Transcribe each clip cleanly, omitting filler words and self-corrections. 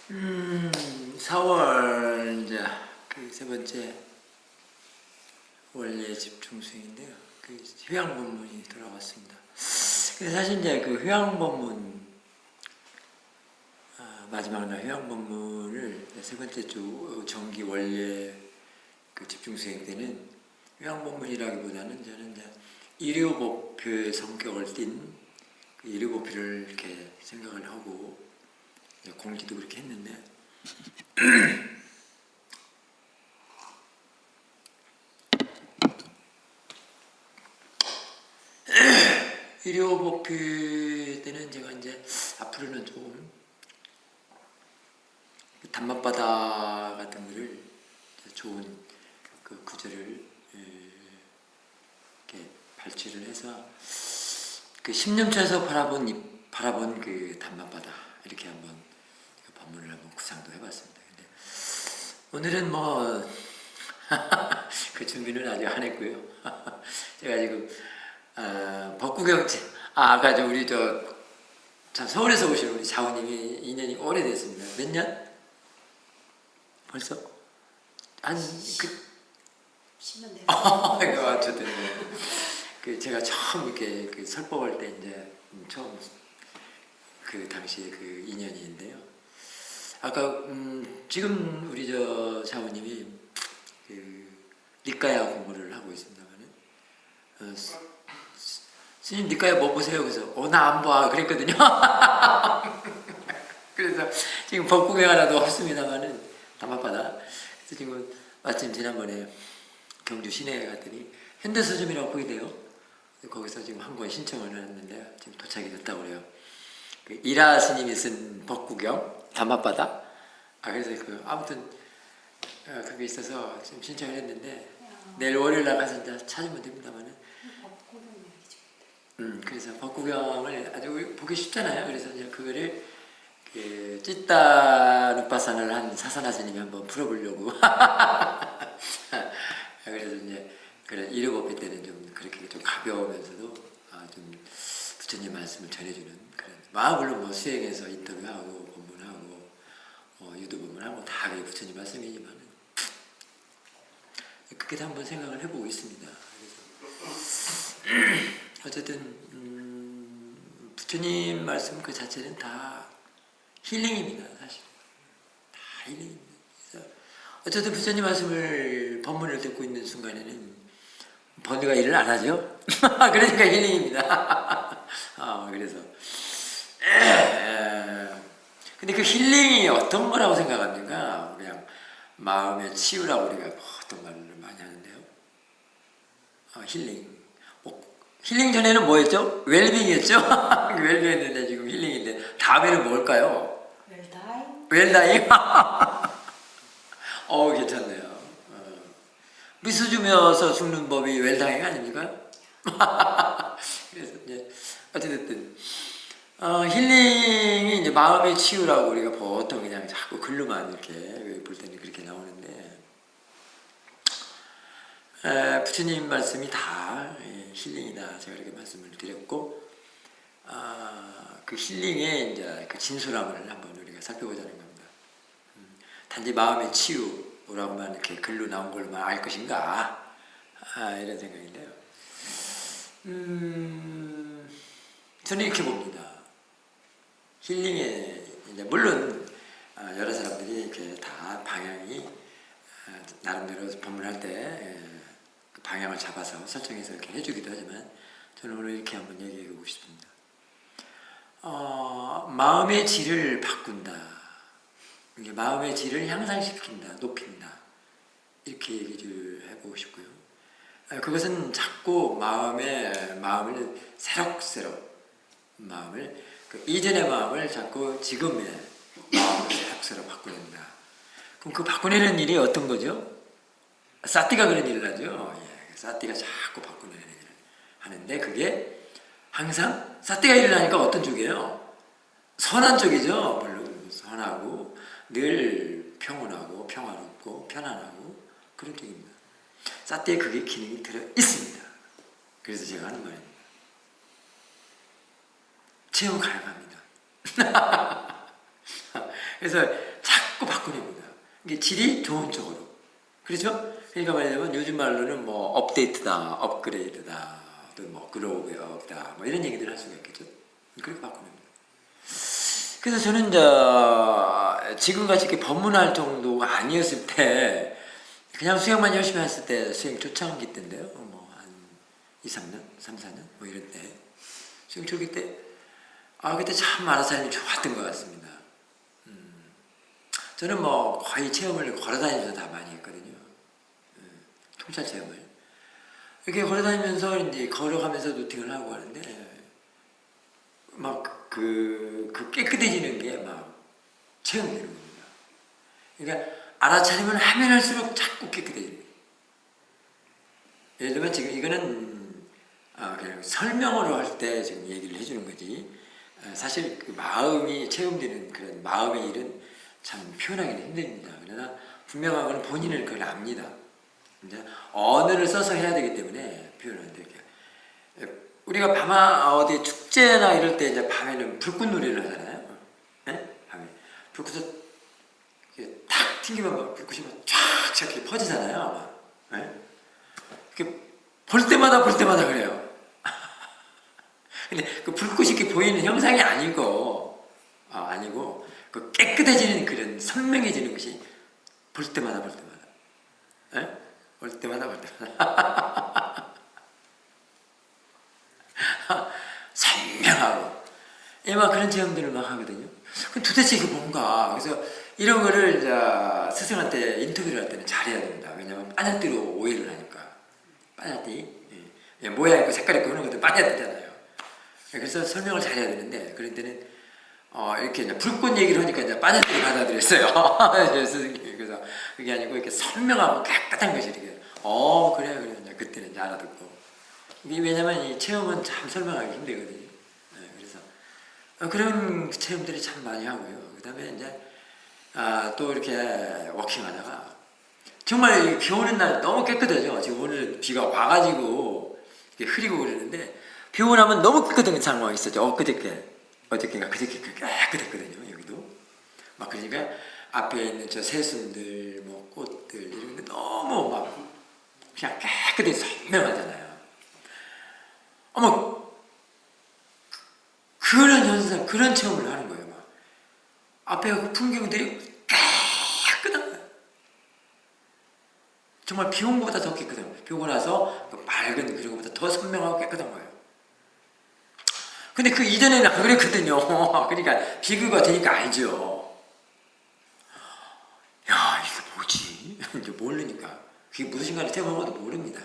4월 이제 그 세 번째 원래 집중 수행인데요. 그 휴양 본문이 돌아왔습니다. 근데 사실 이제 그 휴양 본문 마지막 날 휴양 본문을 세 번째 주 정기 원래 그 집중 수행 때는 휴양 본문이라기보다는 저는 이제 일요법표의 성격을 띤 그 일요법표를 이렇게 생각을 하고 공지도 그렇게 했는데 일요법표 때는 제가 이제 앞으로는 조금 단맛바다 같은 거를 좋은 그 구절을 이렇게 발췌를 해서 그 10년차에서 바라본 그 단맛바다 이렇게 한번 본문을 한번 구상도 해봤습니다. 근데 오늘은 뭐 그 준비는 아직 안 했고요. 제가 지금 법구경 아까 저 우리 참 서울에서 오신 우리 자우님이 인연이 오래됐습니다. 몇 년? 벌써 한 10년 됐어요. 어쨌든 그 제가 처음 이렇게 그 설법할 때 이제 처음 그 당시에 그 인연인데요. 아까 지금 우리 자우님이 그 니까야 공부를 하고 있습니다만은 스님 니까야 뭐 보세요? 그래서 나 안 봐 그랬거든요. 그래서 지금 법구경 하나도 없습니다만은 담합바다. 그래서 지금 마침 지난번에 경주 시내에 갔더니 현대서점이라고 보이대요. 거기서 지금 한 권 신청을 했는데 지금 도착이 됐다고 그래요. 그 이라 스님이 쓴 법구경 담합바다. 그래서 그 아무튼 그게 있어서 지금 신청을 했는데 내일 월요일 날 가서 이제 찾으면 됩니다만은. 그래서 법구경을 아주 보기 쉽잖아요. 그래서 이제 그거를 그 찌따 눕바산을 한 사사나 스님이 한번 풀어보려고. 그래서 이제 그래 일요법회 때는 좀 그렇게 좀 가벼우면서도 좀 부처님 말씀을 전해주는 그런 물론 뭐 수행해서 인터뷰하고 법문하고 유도 법문하고 다 그게 부처님 말씀이지만 그렇게 한번 생각을 해보고 있습니다. 그래서 어쨌든 부처님 말씀 그 자체는 다 힐링입니다. 사실 다 힐링입니다. 그래서 어쨌든 부처님 말씀을 법문을 듣고 있는 순간에는 번뇌가 일을 안 하죠. 그러니까 힐링입니다. 그래서 근데 그 힐링이 어떤 거라고 생각합니까? 그냥 마음의 치유라고 우리가 어떤 말을 많이 하는데요. 힐링. 힐링 전에는 뭐였죠? 웰빙이었죠? 웰빙했는데 지금 힐링인데 다음에는 뭘까요? 웰다잉. 괜찮네요. 미수 주면서 죽는 법이 웰다잉 아닙니까? 그래서 이제 어쨌든 힐링이 이제 마음의 치유라고 우리가 보통 그냥 자꾸 글로만 이렇게 볼 때는 그렇게 나오는데 부처님 말씀이 다 힐링이다. 제가 이렇게 말씀을 드렸고 그 힐링의 이제 그 진솔함을 한번 우리가 살펴보자는 겁니다. 단지 마음의 치유라고만 이렇게 글로 나온 걸로만 알 것인가? 이런 생각인데요. 저는 이렇게 봅니다. 힐링에 이제 물론 여러 사람들이 이렇게 다 방향이 나름대로 법문할 때 그 방향을 잡아서 설정해서 이렇게 해주기도 하지만 저는 오늘 이렇게 한번 얘기해 보고 싶습니다. 마음의 질을 바꾼다. 이게 마음의 질을 향상시킨다, 높인다. 이렇게 얘기를 해보고 싶고요. 그것은 자꾸 마음을 새록새록 그 이전의 마음을 자꾸 지금의 마음을 새록새록 바꾸는다. 그럼 그 바꾸내는 일이 어떤 거죠? 사띠가 그런 일을 하죠. 사띠가 자꾸 바꾸내는 일을 하는데 그게 항상 사띠가 일어나니까 어떤 쪽이에요? 선한 쪽이죠. 물론 선하고 늘 평온하고 평화롭고 편안하고 그런 쪽입니다. 사띠에 그게 기능이 들어 있습니다. 그래서 제가 하는 말입니다. 체험 가능합니다. 그래서 자꾸 바꿔냅니다. 이게 질이 좋은 쪽으로. 그렇죠? 그러니까 말하자면 요즘 말로는 뭐 업데이트다, 업그레이드다, 또 뭐 그로우업이다, 뭐 이런 얘기들 할 수가 있겠죠. 그렇게 바꿔냅니다. 그래서 저는 지금같이 이렇게 법문할 정도가 아니었을 때 그냥 수영만 열심히 했을 때 수영 초창기 때인데요. 뭐 한 2, 3년, 3, 4년 뭐 이럴 때 수영 초기 때 그때 참 마라사님이 좋았던 것 같습니다. 저는 뭐 거의 체험을 걸어다니면서 다 많이 했거든요. 통찰 체험을. 이렇게 걸어다니면서 이제 걸어가면서 노팅을 하고 하는데 막 그 깨끗해지는 게 막 체험되는 겁니다. 그러니까 알아차리면 하면 할수록 자꾸 깨끗해지는 거예요. 예를 들면 지금 이거는 그냥 설명으로 할 때 지금 얘기를 해주는 거지. 사실 그 마음이 체험되는 그런 마음의 일은 참 표현하기는 힘듭니다. 그러나 분명한 건 본인은 그걸 압니다. 이제 언어를 써서 해야 되기 때문에 표현을 안 되게. 우리가 어디 축제나 이럴 때 이제 밤에는 불꽃놀이를 하잖아요. 네? 밤에 불꽃을 탁 튕기면 막 불꽃이 막 쫙 이렇게 퍼지잖아요. 아마. 네? 이렇게 볼 때마다 그래요. 근데 그 불꽃이 이렇게 보이는 형상이 아니고 그 깨끗해지는 그런 선명해지는 것이 볼 때마다 네? 볼 때마다 선명하고 막 그런 체험들을 막 하거든요. 그럼 도대체 이게 뭔가. 그래서 이런 거를 스승한테 인터뷰를 할 때는 잘해야 됩니다. 왜냐하면 빠냐띠로 오해를 하니까. 빠냐띠 모양 있고 색깔 있고 그런 것들 빠냐띠잖아요. 그래서 설명을 잘해야 되는데 그런 때는 이렇게 이제 불꽃 얘기를 하니까 이제 빠냐띠를 받아들였어요. 스승님이. 그래서 그게 아니고 이렇게 선명하고 깨끗한 것이 이렇게 그래요. 이제 그때는 이제 알아듣고. 이게 왜냐면 이 체험은 참 설명하기 힘들거든요. 그래서 그런 체험들이 참 많이 하고요. 그 다음에 이제 또 이렇게 워킹하다가 정말 비 오는 날 너무 깨끗하죠. 지금 오늘 비가 와가지고 흐리고 그러는데 비 오고 나면 너무 깨끗한 상황이 있었죠. 어저께인가 그저께 깨끗했거든요. 여기도 막 그러니까 앞에 있는 저 새순들 뭐 꽃들 이런 게 너무 막 그냥 깨끗하게 선명하잖아요. 그런 현상, 그런 체험을 하는 거예요. 막 앞에 그 풍경들이 깨끗한 거예요. 정말 비 온 것보다 더 깨끗한 거예요. 비 오고 나서 그 맑은 그런 것보다 더 선명하고 깨끗한 거예요. 근데 그 이전에는 안 그랬거든요. 그러니까 비교가 되니까 알죠. 야, 이게 뭐지? 이제 모르니까. 그게 무슨 순간에 체험한 것도 모릅니다.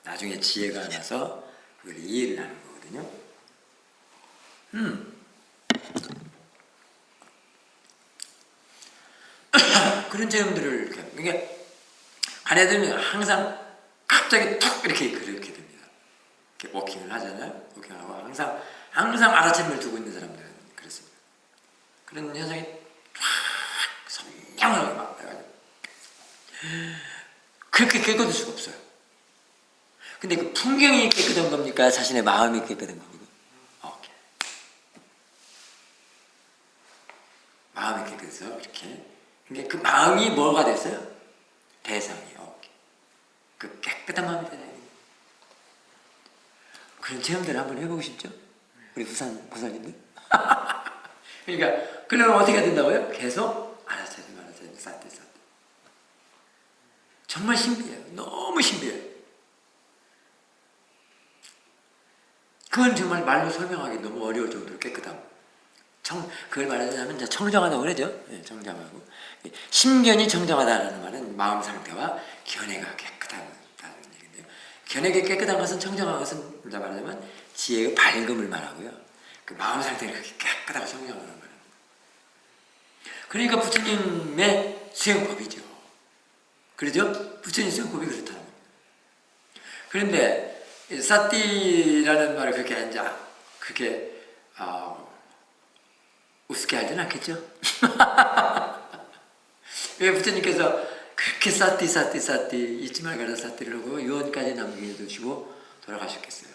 나중에 지혜가 나서 그걸 이해를 하는 거거든요. 그런 체험들을 이게 아내들은 항상 갑자기 툭 이렇게 그렇게 됩니다. 이렇게 워킹을 하잖아요. 워킹하고 항상 알아차림을 두고 있는 사람들은 그렇습니다. 그런 현상이 쫙 선명하게 막 나가지고 그렇게 깨끗할 수가 없어요. 근데 그 풍경이 깨끗한 겁니까? 자신의 마음이 깨끗한 겁니까? 오케이. 마음이 깨끗해서 이렇게. 근데 그 마음이 뭐가 됐어요? 대상이요. 오케이. 그 깨끗한 마음이 되나요? 그런 체험들을 한번 해보고 싶죠? 우리 부산님들? 그러니까 그러면 어떻게 된다고요? 계속 알아차림 쌓대. 정말 신비해요. 너무 신비해요. 그건 정말 말로 설명하기 너무 어려울 정도로 깨끗함. 그걸 말하자면 이제 청정하다고 그러죠. 네, 청정하고. 심견이 청정하다는 말은 마음 상태와 견해가 깨끗하다는 얘기인데요. 견해가 깨끗한 것은 청정한 것은 이제 말하자면 지혜의 밝음을 말하고요. 그 마음 상태가 그렇게 깨끗하고 청정하는 거예요. 그러니까 부처님의 수행법이죠. 그러죠? 부처님 수행법이 그렇다는 겁니다. 그런데 사띠라는 말을 그렇게 우습게 하진 않겠죠? 왜 부처님께서 그렇게 사띠 잊지 말거라 사띠를 하고 유언까지 남겨두시고 돌아가셨겠어요?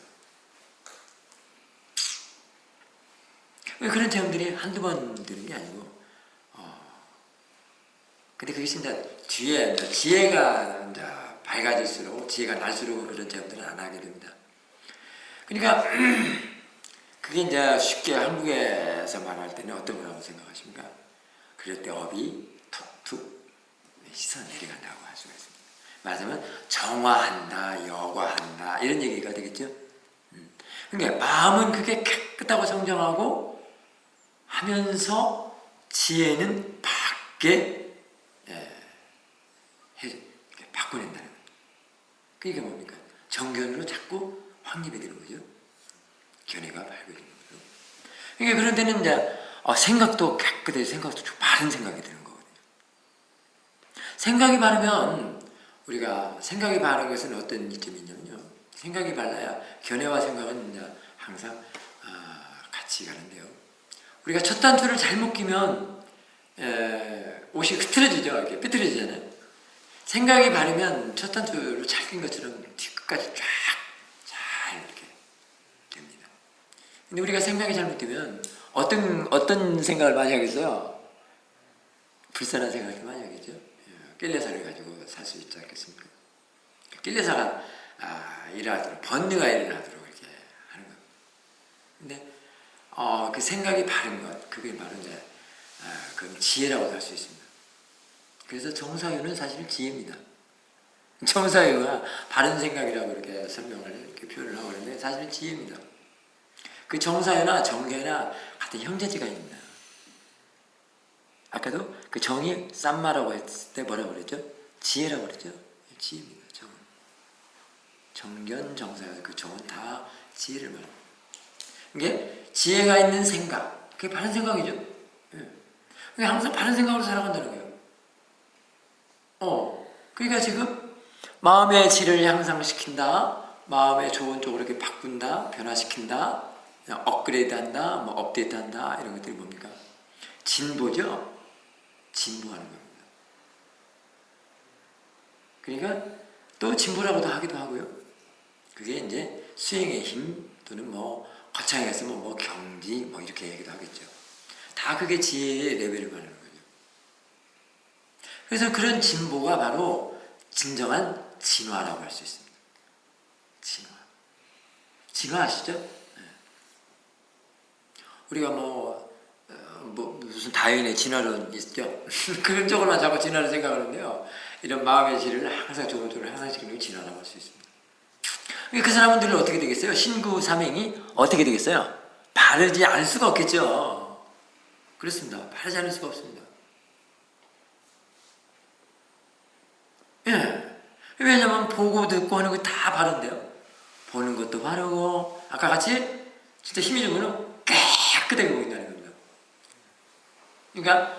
왜 그런 체험들이 한두 번 되는 게 아니고 근데 그것이 이제 뒤에 이제 지혜가 이제 밝아질수록, 지혜가 날수록 그런 체험들은 안 하게 됩니다. 그러니까 그게 이제 쉽게 한국에서 말할 때는 어떤 거라고 생각하십니까? 그럴 때 업이 툭툭 씻어 내려간다고 할 수가 있습니다. 말하자면 정화한다, 여과한다 이런 얘기가 되겠죠. 그러니까 마음은 그게 깨끗하고 성정하고 하면서 지혜는 밖에 바꿔낸다는 거예요. 그러니까 뭡니까? 정견으로 자꾸 확립이 되는 거죠. 견해가 밝아지는 거죠. 그러니까 그런 데는 이제 생각도 깨끗해서 생각도 좀 바른 생각이 드는 거거든요. 생각이 바르면 우리가 생각이 바른 것은 어떤 이점이 있냐면요. 생각이 발라야 견해와 생각은 이제 항상 같이 가는데요. 우리가 첫 단추를 잘못 끼면 옷이 흐트러지죠. 이렇게 삐뚤어지잖아요. 생각이 바르면 첫 단추를 잘 낀 것처럼 뒤끝까지 쫙 잘 이렇게 됩니다. 근데 우리가 생각이 잘못되면 어떤 생각을 많이 하겠어요? 불쌍한 생각을 많이 하겠죠. 낄레사를 가지고 살 수 있지 않겠습니까? 낄레사가 일어나도록 번뇌가 일어나도록 이렇게 하는 것. 근데 그 생각이 바른 것, 그게 바로 이제 그건 지혜라고 할 수 있습니다. 그래서 정사유는 사실 지혜입니다. 정사유가 바른 생각이라고 이렇게 설명을 이렇게 표현을 하고 있는데 사실은 지혜입니다. 그 정사유나 정계나 같은 형제지간입니다. 아까도 그 정이 쌈마라고 했을 때 뭐라고 그랬죠? 지혜라고 그랬죠? 지혜입니다. 정은. 정견, 정사유, 그 정은 다 지혜를 말합니다. 이게 지혜가 있는 생각, 그게 바른 생각이죠. 그게 항상 바른 생각으로 살아간다는 거예요. 그러니까 지금 마음의 질을 향상시킨다, 마음의 좋은 쪽으로 이렇게 바꾼다, 변화시킨다, 업그레이드한다, 뭐 업데이트한다 이런 것들이 뭡니까? 진보죠. 진보하는 겁니다. 그러니까 또 진보라고도 하기도 하고요. 그게 이제 수행의 힘 또는 뭐 거창하게 했으면 뭐 경지 뭐 이렇게 얘기도 하겠죠. 다 그게 지혜의 레벨을 말하는 거죠. 그래서 그런 진보가 바로 진정한 진화라고 할 수 있습니다. 진화. 진화 아시죠? 네. 우리가 무슨 다윈의 진화론 있죠? 그런 쪽으로만 자꾸 진화를 생각하는데요. 이런 마음의 질을 항상 좋은 쪽으로 향상시키는 게 진화라고 할 수 있습니다. 그 사람들은 어떻게 되겠어요? 신구 삼행이 어떻게 되겠어요? 바르지 않을 수가 없겠죠. 그렇습니다. 바르지 않을 수가 없습니다. 예. 왜냐면 보고 듣고 하는 거 다 바른데요. 보는 것도 바르고 아까 같이 진짜 힘이 준 거는 깨끗하게 보인다는 겁니다. 그러니까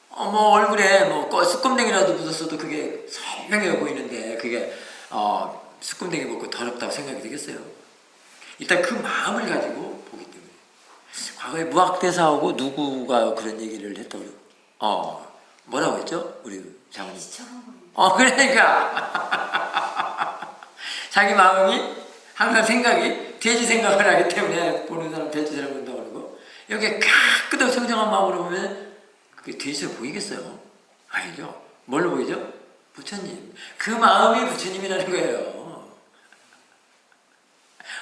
뭐 얼굴에 뭐 수검댕이라도 묻었어도 그게 선명해 보이는데 그게 수검댕이 먹고 더럽다고 생각이 되겠어요? 일단 그 마음을 가지고 보기 때문에. 과거에 무학대사하고 누구가 그런 얘기를 했다고 뭐라고 했죠? 우리 장모님. 그러니까 자기 마음이 항상 생각이 돼지 생각을 하기 때문에 보는 사람 돼지처럼 본다고 그러고 여기에 깨끗하고 청정한 마음으로 보면 그게 돼지처럼 보이겠어요? 아니죠. 뭘로 보이죠? 부처님. 그 마음이 부처님이라는 거예요.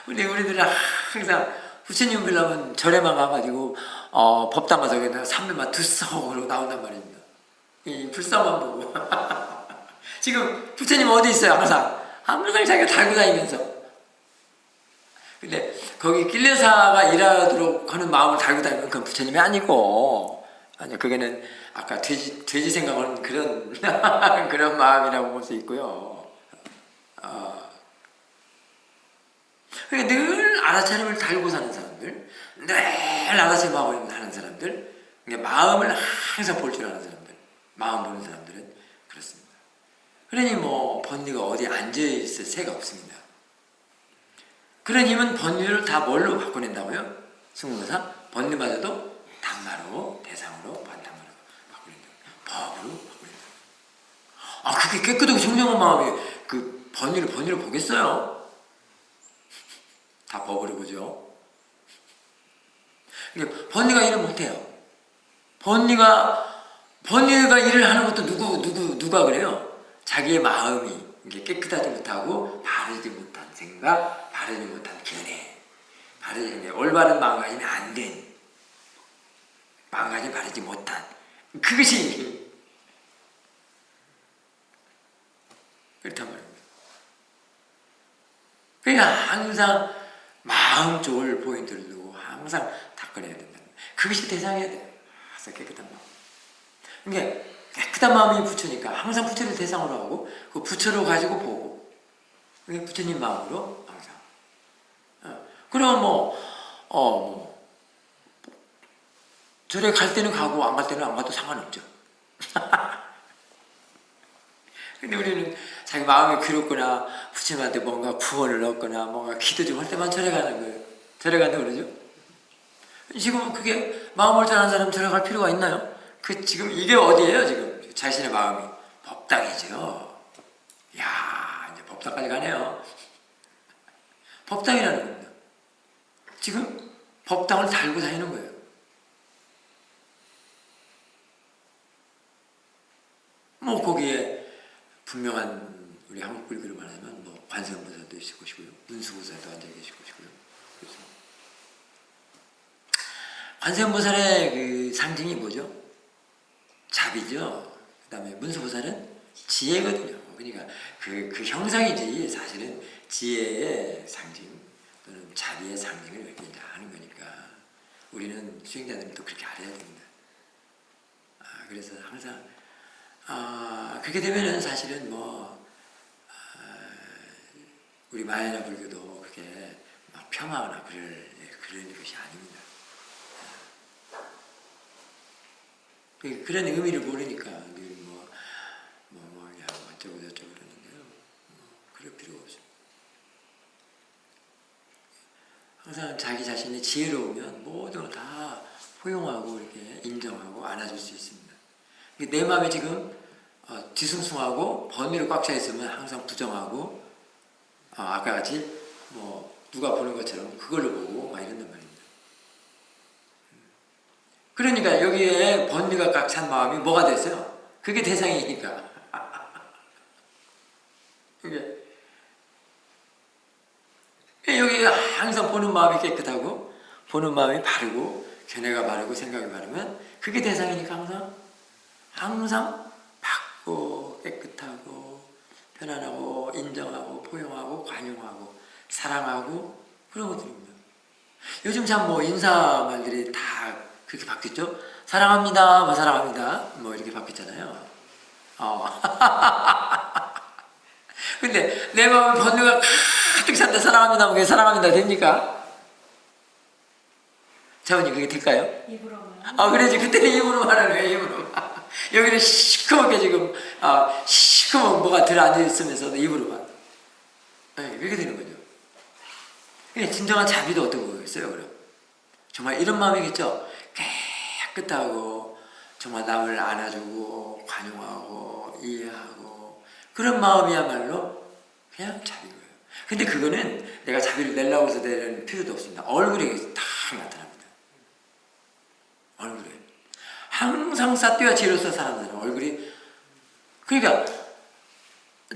우리들은 항상 부처님 보려면 절에만 가가지고 법당 가서 그냥 삼배만 드싸고 그러고 나온단 말입니다. 이 불사만 보고. 지금 부처님 어디 있어요? 항상 자기가 달고 다니면서. 근데 거기 낄레사가 일하도록 하는 마음을 달고 다니면 그건 부처님이 아니고 그게는 아까 돼지 생각하는 그런 그런 마음이라고 볼 수 있고요. 그러니까 늘 알아차림을 달고 사는 사람들, 늘 알아차림하고 하는 사람들, 그러니까 마음을 항상 볼 줄 아는 사람들, 마음 보는 사람들은 그렇습니다. 그러니 뭐 번뇌가 어디 앉아있을 새가 없습니다. 그런 힘은 번뇌를 다 뭘로 바꿔낸다고요? 승문사 번뇌마저도 단마로, 대상으로, 반탄마로 바꿔낸다. 법으로 바꿔낸다. 그게 깨끗하고 청정한 마음이 그 번뇌를 보겠어요? 다 법으로 보죠. 그러니까 번뇌가 일을 못해요. 번뇌가 번뇌가 일을 하는 것도 누가 그래요? 자기의 마음이 이게 깨끗하지 못하고 바르지 못한 생각, 바르지 못한 견해, 바르지 올바른 마음가짐이 안 된 마음가짐 바르지 못한 그것이 그렇단 말입니다. 그러니까 항상 마음 좋을 포인트를 두고 항상 닦아내야 된다. 그것이 대상이어야 돼요. 항상 깨끗한 마음. 그러니까 깨끗한 마음이 부처니까 항상 부처를 대상으로 하고 그 부처로 가지고 보고 그게 부처님 마음으로 항상. 그럼 절에 갈 때는 가고 안 갈 때는 안 가도 상관없죠. 근데 우리는 자기 마음이 괴롭거나 부처님한테 뭔가 구원을 얻거나 뭔가 기도 좀 할 때만 절에 가는 거예요. 절에 간다고 그러죠. 지금 그게 마음을 전하는 사람 절에 갈 필요가 있나요? 지금 이게 어디예요? 지금 자신의 마음이 법당이죠. 야, 이제 법당까지 가네요. 법당이라는 겁니다. 지금 법당을 달고 다니는 거예요. 뭐 거기에 분명한 우리 한국 불교로 말하면 뭐 관세음보살도 있을 것이고요, 문수보살도 앉아 계실 것이고요. 그래서 관세음보살의 그 상징이 뭐죠? 자비죠. 그다음에 문수보살은 지혜거든요. 그러니까 그 형상이지 사실은 지혜의 상징 또는 자비의 상징을 이렇게 이제 하는 거니까 우리는 수행자들은 또 그렇게 알아야 됩니다. 그래서 항상 그렇게 되면은 사실은 우리 마하야나 불교도 그렇게 막 폄하하거나 그런 것이 아닙니다. 그런 의미를 모르니까 늘 어쩌고 저쩌고 그러는데요. 그럴 필요가 없습니다. 항상 자기 자신이 지혜로우면 모든 걸 다 포용하고 이렇게 인정하고 안아줄 수 있습니다. 내 마음이 지금 뒤숭숭하고 번뇌로 꽉 차 있으면 항상 부정하고 아까 같이 누가 보는 것처럼 그걸로 보고 막 이런단 말입니다. 그러니까 여기에 번뇌가 꽉 찬 마음이 뭐가 됐어요? 그게 대상이니까. 여기 항상 보는 마음이 깨끗하고 보는 마음이 바르고 견해가 바르고 생각이 바르면 그게 대상이니까 항상 밝고 깨끗하고 편안하고 인정하고 포용하고 관용하고 사랑하고 그런 것들입니다. 요즘 참 인사 말들이 다 그렇게 바뀌었죠. 사랑합니다, 사랑합니다, 이렇게 바뀌었잖아요. 근데 내 마음에 번뇌가 가득 찼는데 사랑합니다, 그게 사랑합니다 됩니까? 자원님 그게 될까요? 입으로만. 그래야지. 그때는 입으로 말하는 거예요, 입으로. 여기는 시커멓게 지금, 시커먼 뭐가 들어앉아있으면서도 입으로만. 그렇게 되는 거죠. 근데 진정한 자비도 어떤 거겠어요, 그럼? 정말 이런 마음이겠죠? 깨끗하고, 정말 남을 안아주고, 관용하고, 이해하고, 그런 마음이야말로 그냥 자비인 거예요. 근데 그거는 내가 자비를 내려고 해서 내는 필요도 없습니다. 얼굴에 딱 나타납니다. 얼굴에 항상 삿되어 지혜로서 사는 사람 얼굴이, 그러니까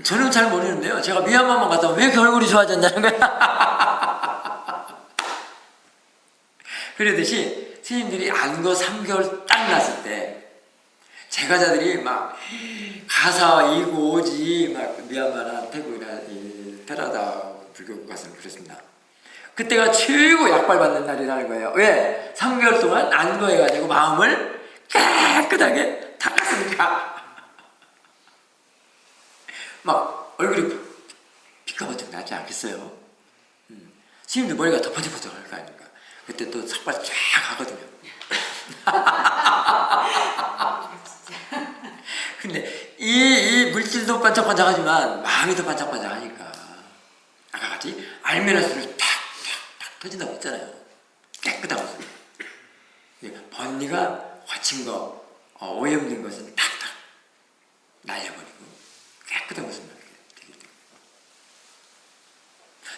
저는 잘 모르는데요, 제가 미얀마만 갔다 오면 왜 이렇게 얼굴이 좋아졌냐는 거야. 그러듯이 스님들이 안거 3개월 딱 났을 때 제가자들이 막 가사 이고 오지 막 미얀마나 태국이나 테라다 불교 가서는 그랬습니다. 그때가 최고 약발받는 날이라는 거예요. 왜? 3개월 동안 안거해가지고 마음을 깨끗하게 닦았으니까. 막 얼굴이 피카번쩍 나지 않겠어요? 스님들 머리가 더 번쩍번쩍 할 거 아닙니까? 그때 또 삭발 쫙 하거든요. 근데 이 물질도 반짝반짝하지만 마음이 더 반짝반짝하니까 아까 같이 알면할수록 탁탁탁 터진다고 했잖아요. 깨끗한 것은. 번뇌가 거친 거, 오염된 것은 탁탁 날려버리고 깨끗한 것은 이렇게 되게 돼요.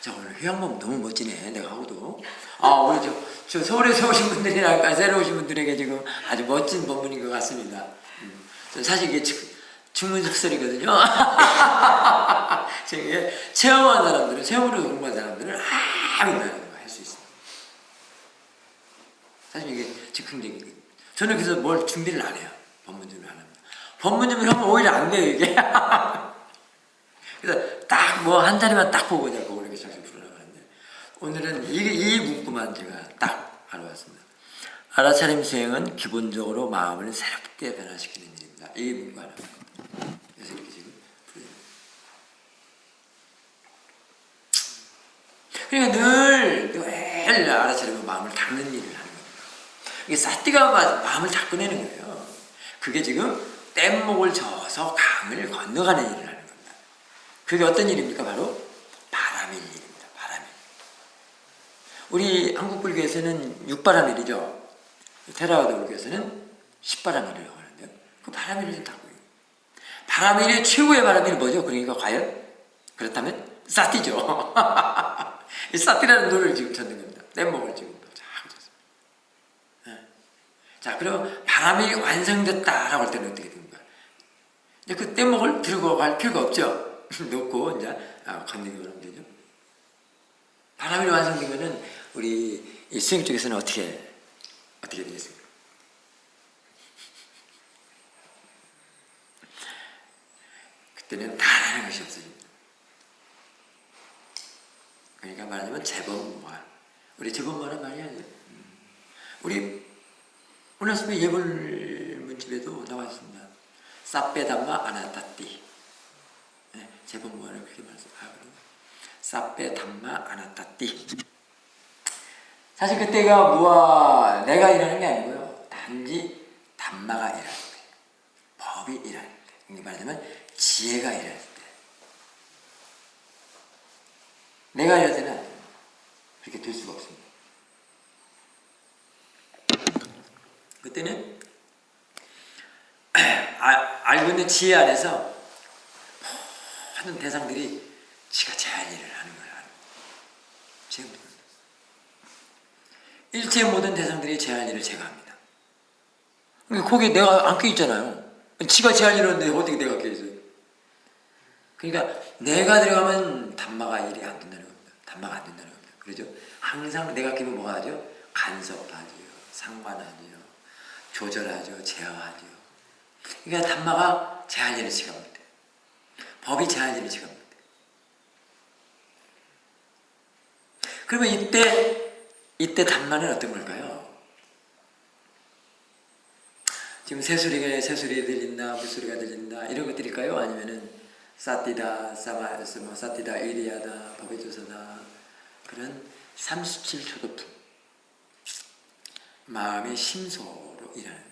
자, 오늘 회양법 너무 멋지네, 내가 하고도. 우리 저 서울에서 오신 분들이나 새로 오신 분들에게 지금 아주 멋진 법문인 것 같습니다. 사실 이게 증문즉설이거든요. 이게 체험한 사람들은, 체험으로 공부한 사람들은 아무나 할 수 있어요. 사실 이게 즉흥적인 거예요. 저는 그래서 뭘 준비를 안 해요. 법문 준비를 안 합니다. 법문 준비를 하면 오히려 안 돼요, 이게. 그래서 딱 뭐 한 자리만 딱 보고 그냥 그걸 이렇게 잘 풀어나가는데, 오늘은 이 문구만 제가 딱 알아봤습니다. 알아차림 수행은 기본적으로 마음을 새롭게 변화시키는 일입니다. 이 문구 하나. 그래서 이렇게 지금 풀어요. 그러니까 늘 알아차리고 마음을 닦는 일을 하는 겁니다. 이게 사띠가 마음을 닦아내는 거예요. 그게 지금 뗏목을 저어서 강을 건너가는 일을 하는 겁니다. 그게 어떤 일입니까? 바로 바람일 일입니다. 바람일. 우리 한국 불교에서는 육바람일이죠. 테라와도 불교에서는 십바람일이라고 하는데요. 그 바람일을 좀 닦고요. 바람일의 최고의 바람일이 뭐죠? 그러니까 과연? 그렇다면 사띠죠. 이 사띠라는 노래를 지금 찾는 겁니다. 뗏목을 지금 쫙 쳤습니다. 자, 그럼 바람이 완성됐다라고 할 때는 어떻게 됩니까? 이제 그 뗏목을 들고 갈 필요가 없죠. 놓고 이제 건너기만 하면 되죠. 바람이 완성되면은 우리 이 수행 쪽에서는 어떻게 되겠습니까? 그때는 다라는 것이 없어집니다. 그러니까 말하자면 재범무한. 우리 재범무한은 말이야죠. 우리 오늘 아침에 예불문집에도 나와 있습니다. 사페담마 아나타띠. 네, 재범무한을 그렇게 말씀하거든요. 사페담마 아나타띠. 사실 그때가 내가 일하는 게 아니고요. 단지 담마가 일할 때, 법이 일할 때, 이게 말하자면 지혜가 일할 때. 내가 일할 때는 안 돼요. 그렇게 될 수가 없습니다. 그때는 알고 있는 지혜 안에서 모든 대상들이 지가 제한 일을 하는 거야. 지금 일체 모든 대상들이 제한 일을 제가 합니다. 거기에 내가 안 껴있잖아요. 지가 제한 일을 하는데 어떻게 내가 껴있어요? 그러니까 내가 들어가면 담마가 일이 안 된다는 겁니다. 담마가 안 된다는 겁니다. 그렇죠? 항상 내가 끼면 뭐가 하죠? 간섭하죠. 상관하죠. 조절하죠. 제어하죠. 그러니까 담마가 제한 일을 지가 합니다. 법이 제한 일을 지가 합니다. 그러면 이때 담마는 어떤 걸까요? 지금 새소리 들린다, 물소리가 들린다, 이런 것들일까요? 아니면은 사띠다, 사띠다, 에리아다, 법의 조사다, 그런 37초도품, 마음의 심소로 일하는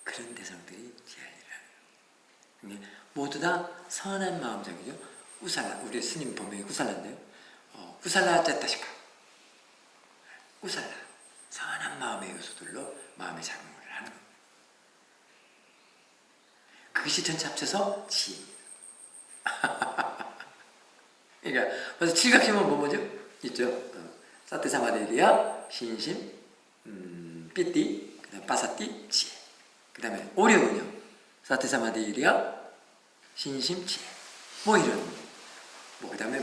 그런 대상들이 제한이라는 거예요. 모두 다 선한 마음적이죠. 우살라, 우리 스님 본명이 우살라인데요. 우살라 쨌다시카. 우살라, 선한 마음의 요소들로 마음의 작용을 하는 겁니다. 그것이 전체 합쳐서 지혜입니다. 그러니까 벌써 칠각심은 뭐죠? 있죠. 사태사마데리아, 신심, 삐띠, 그다음 빠사띠, 지혜. 그다음에 오력은요. 사태사마데리아, 신심, 지혜. 뭐 이런. 그다음에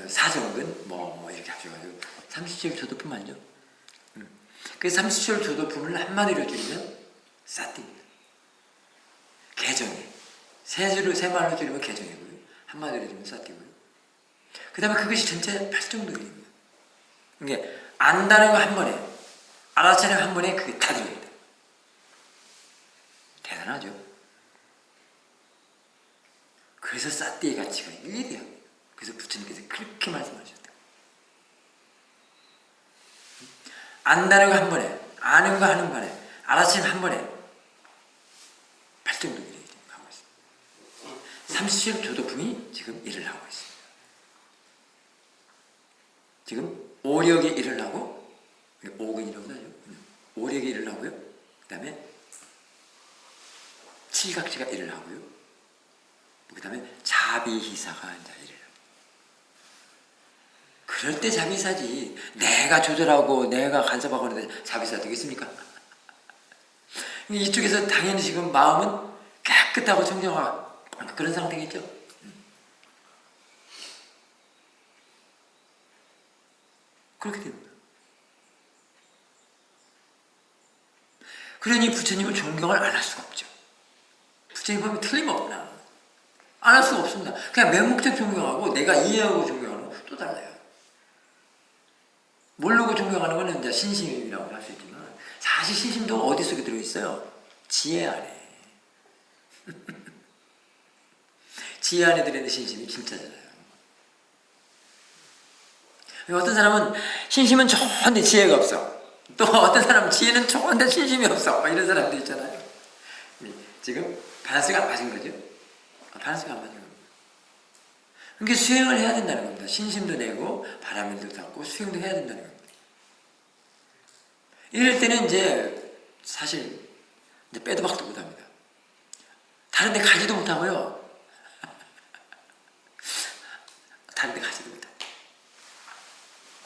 사정근 이렇게 합쳐가지고 37조도품 아니죠? 그 37조도품을 한마디로 줄이면 사띠입니다. 개정이. 세 말로 줄이면 개정이고요. 한마디로 줄이면 사띠고요. 그 다음에 그것이 전체 8정도입니다. 이게 안다는 거 한 번에, 알아차림 한 번에 그게 다 들어있다. 대단하죠? 그래서 사띠의 가치가 유일해요. 그래서 부처님께서 그렇게 말씀하셨다. 안다는 거 한 번에, 아는 거 하는 번에, 알아차림 한 번에 8정도 일을 하고 있습니다. 37조도품이 지금 일을 하고 있습니다. 지금 오력이 일을 하고, 오근이라고 하죠. 오력이 일을 하고요. 그 다음에 칠각지가 일을 하고요. 그 다음에 자비희사가 이제 일을 합니다. 그럴 때 자비사지. 내가 조절하고 내가 간섭하고 하는데 자비사 되겠습니까? 이쪽에서 당연히 지금 마음은 깨끗하고 청정하고 그런 상태겠죠. 그렇게 됩니다. 그러니 부처님을 존경을 안 할 수가 없죠. 부처님 보면 틀림없나. 안 할 수가 없습니다. 그냥 맹목적 존경하고 내가 이해하고 존경하는 건 또 달라요. 모르고 존경하는 거는 이제 신심이라고 할 수 있지만 사실 신심도 어디 속에 들어있어요? 지혜 안에. 지혜 안에 들어있는 신심이 진짜잖아요. 어떤 사람은 신심은 좋은데 지혜가 없어. 또 어떤 사람은 지혜는 좋은데 신심이 없어. 이런 사람도 있잖아요. 지금 밸런스가 안 맞은 거죠. 밸런스가 안 맞은 겁니다. 그러니까 수행을 해야 된다는 겁니다. 신심도 내고 바람일도 닦고 수행도 해야 된다는 겁니다. 이럴 때는 이제 사실 이제 빼도 박도 못합니다. 다른 데 가지도 못하고요. 다른 데 가지도 못합니다.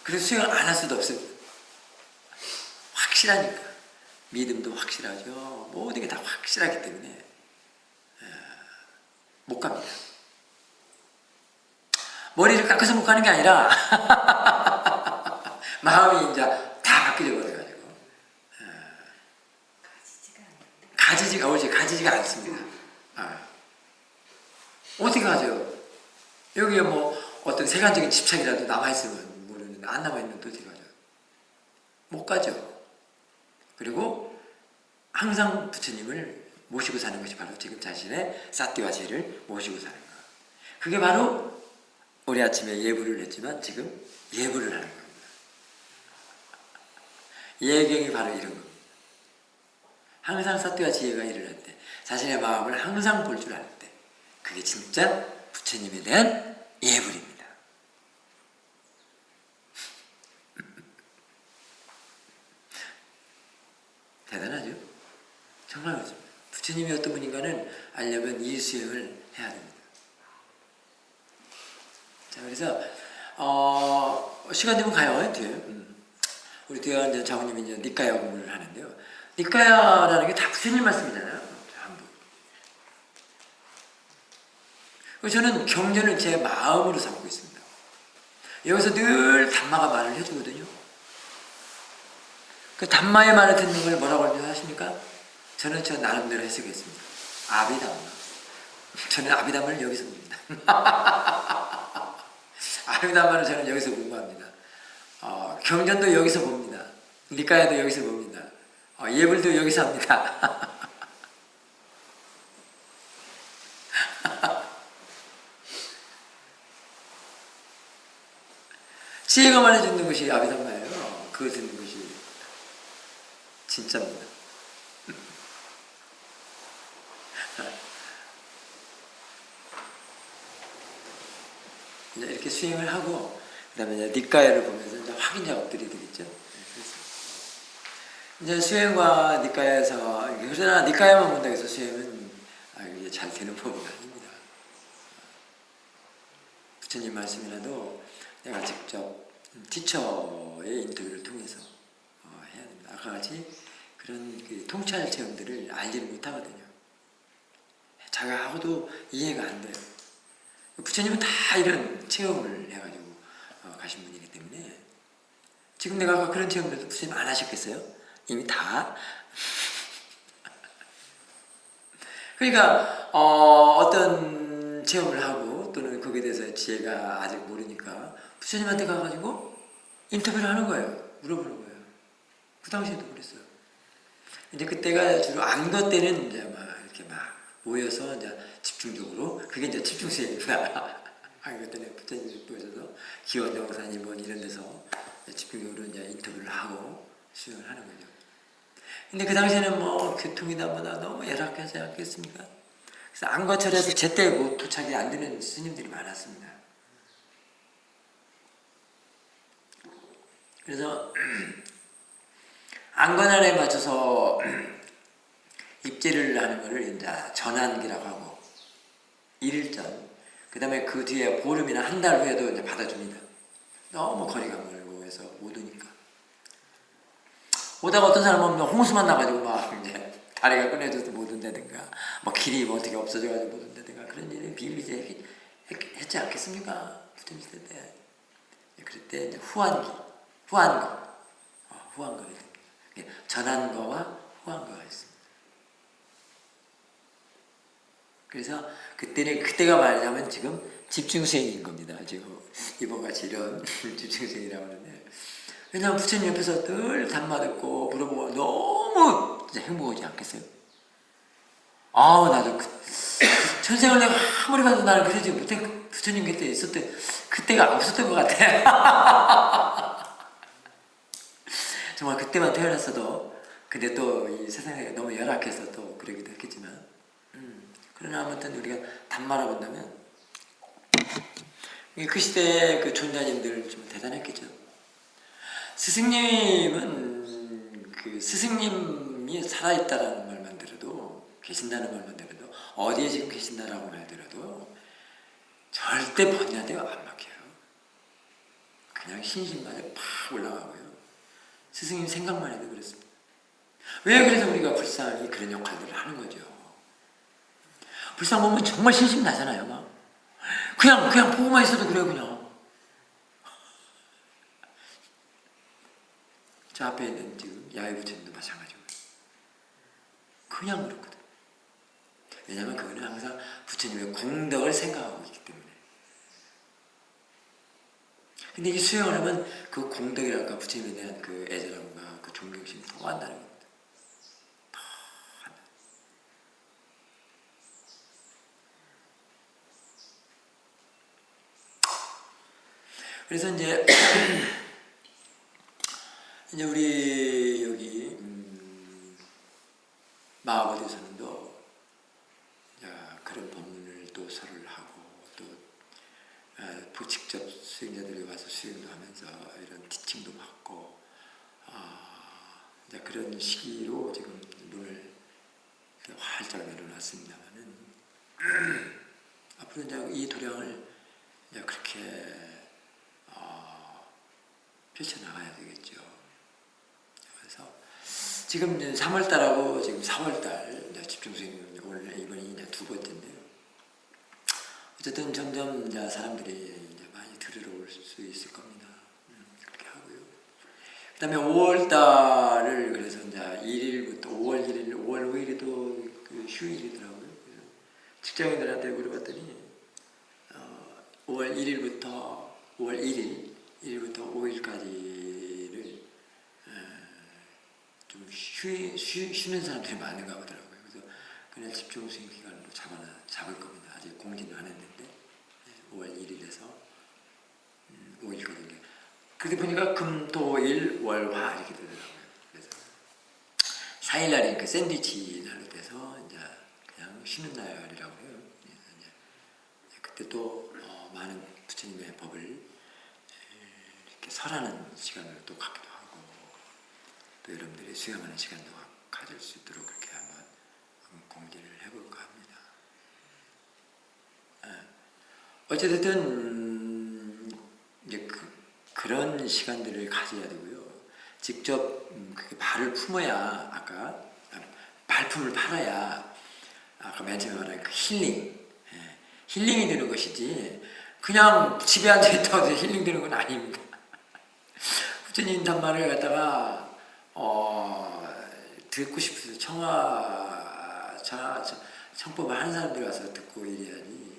그래서 수행을 안 할 수도 없습니다. 확실하니까. 믿음도 확실하죠. 모든 게 다 확실하기 때문에 못 갑니다. 머리를 깎아서 못 가는 게 아니라 마음이 이제 다 바뀌어 버려가지고 가지지가 않습니다. 어떻게 가죠? 여기에 뭐 어떤 세간적인 집착이라도 남아있으면 모르는데 안 남아있는 또 어떻게 가죠? 못 가죠. 그리고 항상 부처님을 모시고 사는 것이 바로 지금 자신의 사띠와 제를 모시고 사는 것. 그게 바로 우리 아침에 예불을 했지만 지금 예불을 하는 겁니다. 예경이 바로 이런 겁니다. 항상 사띠와 지혜가 일어날 때 자신의 마음을 항상 볼 줄 알 때 그게 진짜 부처님에 대한 예불입니다. 대단하죠? 정말 그렇습니다. 부처님이 어떤 분인가는 알려면 이 수행을 해야 됩니다. 자, 그래서 시간 되면 가요. 뒤에. 우리 뒤에 이제 장모님이 이제 니까야 공부를 하는데요. 니까야라는 게 다 부처님 말씀이잖아요. 전부. 그래서 저는 경전을 제 마음으로 삼고 있습니다. 여기서 늘 담마가 말을 해주거든요. 그 담마의 말을 듣는 걸 뭐라고 하십니까? 저는 저 나름대로 해석했습니다. 아비담마. 저는 아비담마를 여기서 봅니다. 아비담마를 저는 여기서 공부합니다. 경전도 여기서 봅니다. 니까야도 여기서 봅니다. 예불도 여기서 합니다. 지혜가 말해주는 것이 아비담마예요. 그거 듣는 것이 진짜입니다. 이제 이렇게 수행을 하고 그다음에 이제 니까야를 보면서 이제 확인 작업들이 되겠죠. 이제 수행과 니까야에서 그러나 니까야만 본다고 해서 수행은 이게 잘 되는 법은 아닙니다. 부처님 말씀이라도 내가 직접 티처의 인터뷰를 통해서 해야 됩니다. 아까 같이 그런 그 통찰 체험들을 알지를 못하거든요. 자기가 하고도 이해가 안 돼요. 부처님은 다 이런 체험을 해가지고 가신 분이기 때문에 지금 내가 아까 그런 체험들도 부처님 안 하셨겠어요? 이미 다. 그러니까 어떤 체험을 하고 또는 거기에 대해서 지혜가 아직 모르니까 부처님한테 가가지고 인터뷰를 하는 거예요. 물어보는 거예요. 그 당시에도 그랬어요. 이제 그때가 주로 안거 때는 이제 막 이렇게 막 모여서 이제 집중적으로 그게 이제 집중 수행이구나. 안거 때는 부처님이 모여서 기원정산이 뭐 이런 데서 집중적으로 이제 인터뷰를 하고 수행을 하는 거죠. 근데 그 당시에는 뭐 교통이나 뭐나 너무 열악하지 않겠습니까? 그래서 안과철에서 제때 뭐 도착이 안 되는 스님들이 많았습니다. 그래서 안건날에 맞춰서 입제를 하는 것을 이제 전환기라고 하고 1일 전, 그 다음에 그 뒤에 보름이나 한 달 후에도 이제 받아줍니다. 너무 거리가 멀고 해서 못 오니까. 오다가 어떤 사람은 홍수만 나가지고 막 이제 다리가 끊어져서 못 온다든가 뭐 길이 뭐 어떻게 없어져가지고 못 온다든가 그런 일을 비일비재 했지 않겠습니까? 부처님 시대 때. 그럴 때 이제 후한거 후한거를 됩니다. 전한거와 후한거가 있습니다. 그래서 그때가 말하자면 지금 집중수행인 겁니다. 지금 이번같이 이런 집중수행이라고 하는데, 왜냐하면 부처님 옆에서 늘 담마 듣고 물어보고 너무 진짜 행복하지 않겠어요? 아우 나도 전생을 내가 아무리 봐도 나는 그러지 못해. 부처님 그때 있었대. 그때가 없었던 것 같아. 정말 그때만 태어났어도, 근데 또 이 세상에 너무 열악해서 또 그러기도 했겠지만, 그러나 아무튼 우리가 단말아 본다면 그 시대의 그 존자님들 좀 대단했겠죠. 스승님은 그 스승님이 살아있다라는 말만 들어도, 계신다는 말만 들어도, 어디에 지금 계신다라고 말들어도 절대 번뇌한테 안 막혀요. 그냥 신심만에 팍 올라가고요. 스승님 생각만 해도 그렇습니다. 왜 그래서 우리가 불상이 그런 역할들을 하는 거죠. 불상 보면 정말 신심 나잖아요. 막 그냥 보고만 있어도 그래요. 그냥 저 앞에 있는 지금 야외 부처님도 마찬가지고 그냥 그렇거든. 왜냐하면 그거는 항상 부처님의 공덕을 생각하고 있기 때문에. 근데 이 수행을 하면 그 공덕이랄까 부처님에 대한 그 애절함과 그 존경심이 더 한다는 겁니다. 더 한다. 그래서 이제 우리 여기 마하보디선도 그런 법문을 또 설을 하고 또 직접 수행자들이 와서 수행도 하면서 이런 티칭도 받고 이제 그런 시기로 지금 문을 활짝 열어놨습니다만은 앞으로 이제 이 도량을 이제 그렇게 펼쳐나가야 되겠죠. 그래서 지금 3월달하고 지금 4월달 집중수행 오늘 이번이 이제 두 번째인데요. 어쨌든 점점 이제 사람들이 이제 많이 들으러 올 수 있을 겁니다. 그렇게 하고요. 그다음에 5월달을 그래서 이제 1일부터 5월 1일, 5월 5일에도 그 휴일이더라고요. 그래서 직장인들한테 물어봤더니 5월 1일부터 5월 1일부터 5일까지를 좀 쉬는 사람들이 많은가 보더라고요. 그래서 그날 집중수행 기간으로 잡을 겁니다. 아직 공지는 안 했는데 5월 1일에서 5일거든요. 그때 보니까 금, 토, 일, 월, 화 이렇게 되더라고요. 그래서 4일날이 그 샌드위치 날로 돼서 이제 그냥 쉬는 날이라고 해요. 이제 그때 또 많은 부처님의 법을 이렇게 설하는 시간을 또 갖기도 하고 또 여러분들이 수행하는 시간도 가질 수 있도록 그렇게 한번 공지를 해볼까 합니다. 어쨌든 이제 그런 시간들을 가져야 되고요. 직접 그렇게 발을 품어야 발품을 팔아야 아까 맨 처음에 말한 그 힐링이 되는 것이지 그냥 집에 앉아있다고 힐링 되는 건 아닙니다. 부처님 단말을 갖다가 듣고 싶어서 청법을 하는 사람들이 와서 듣고 이래야지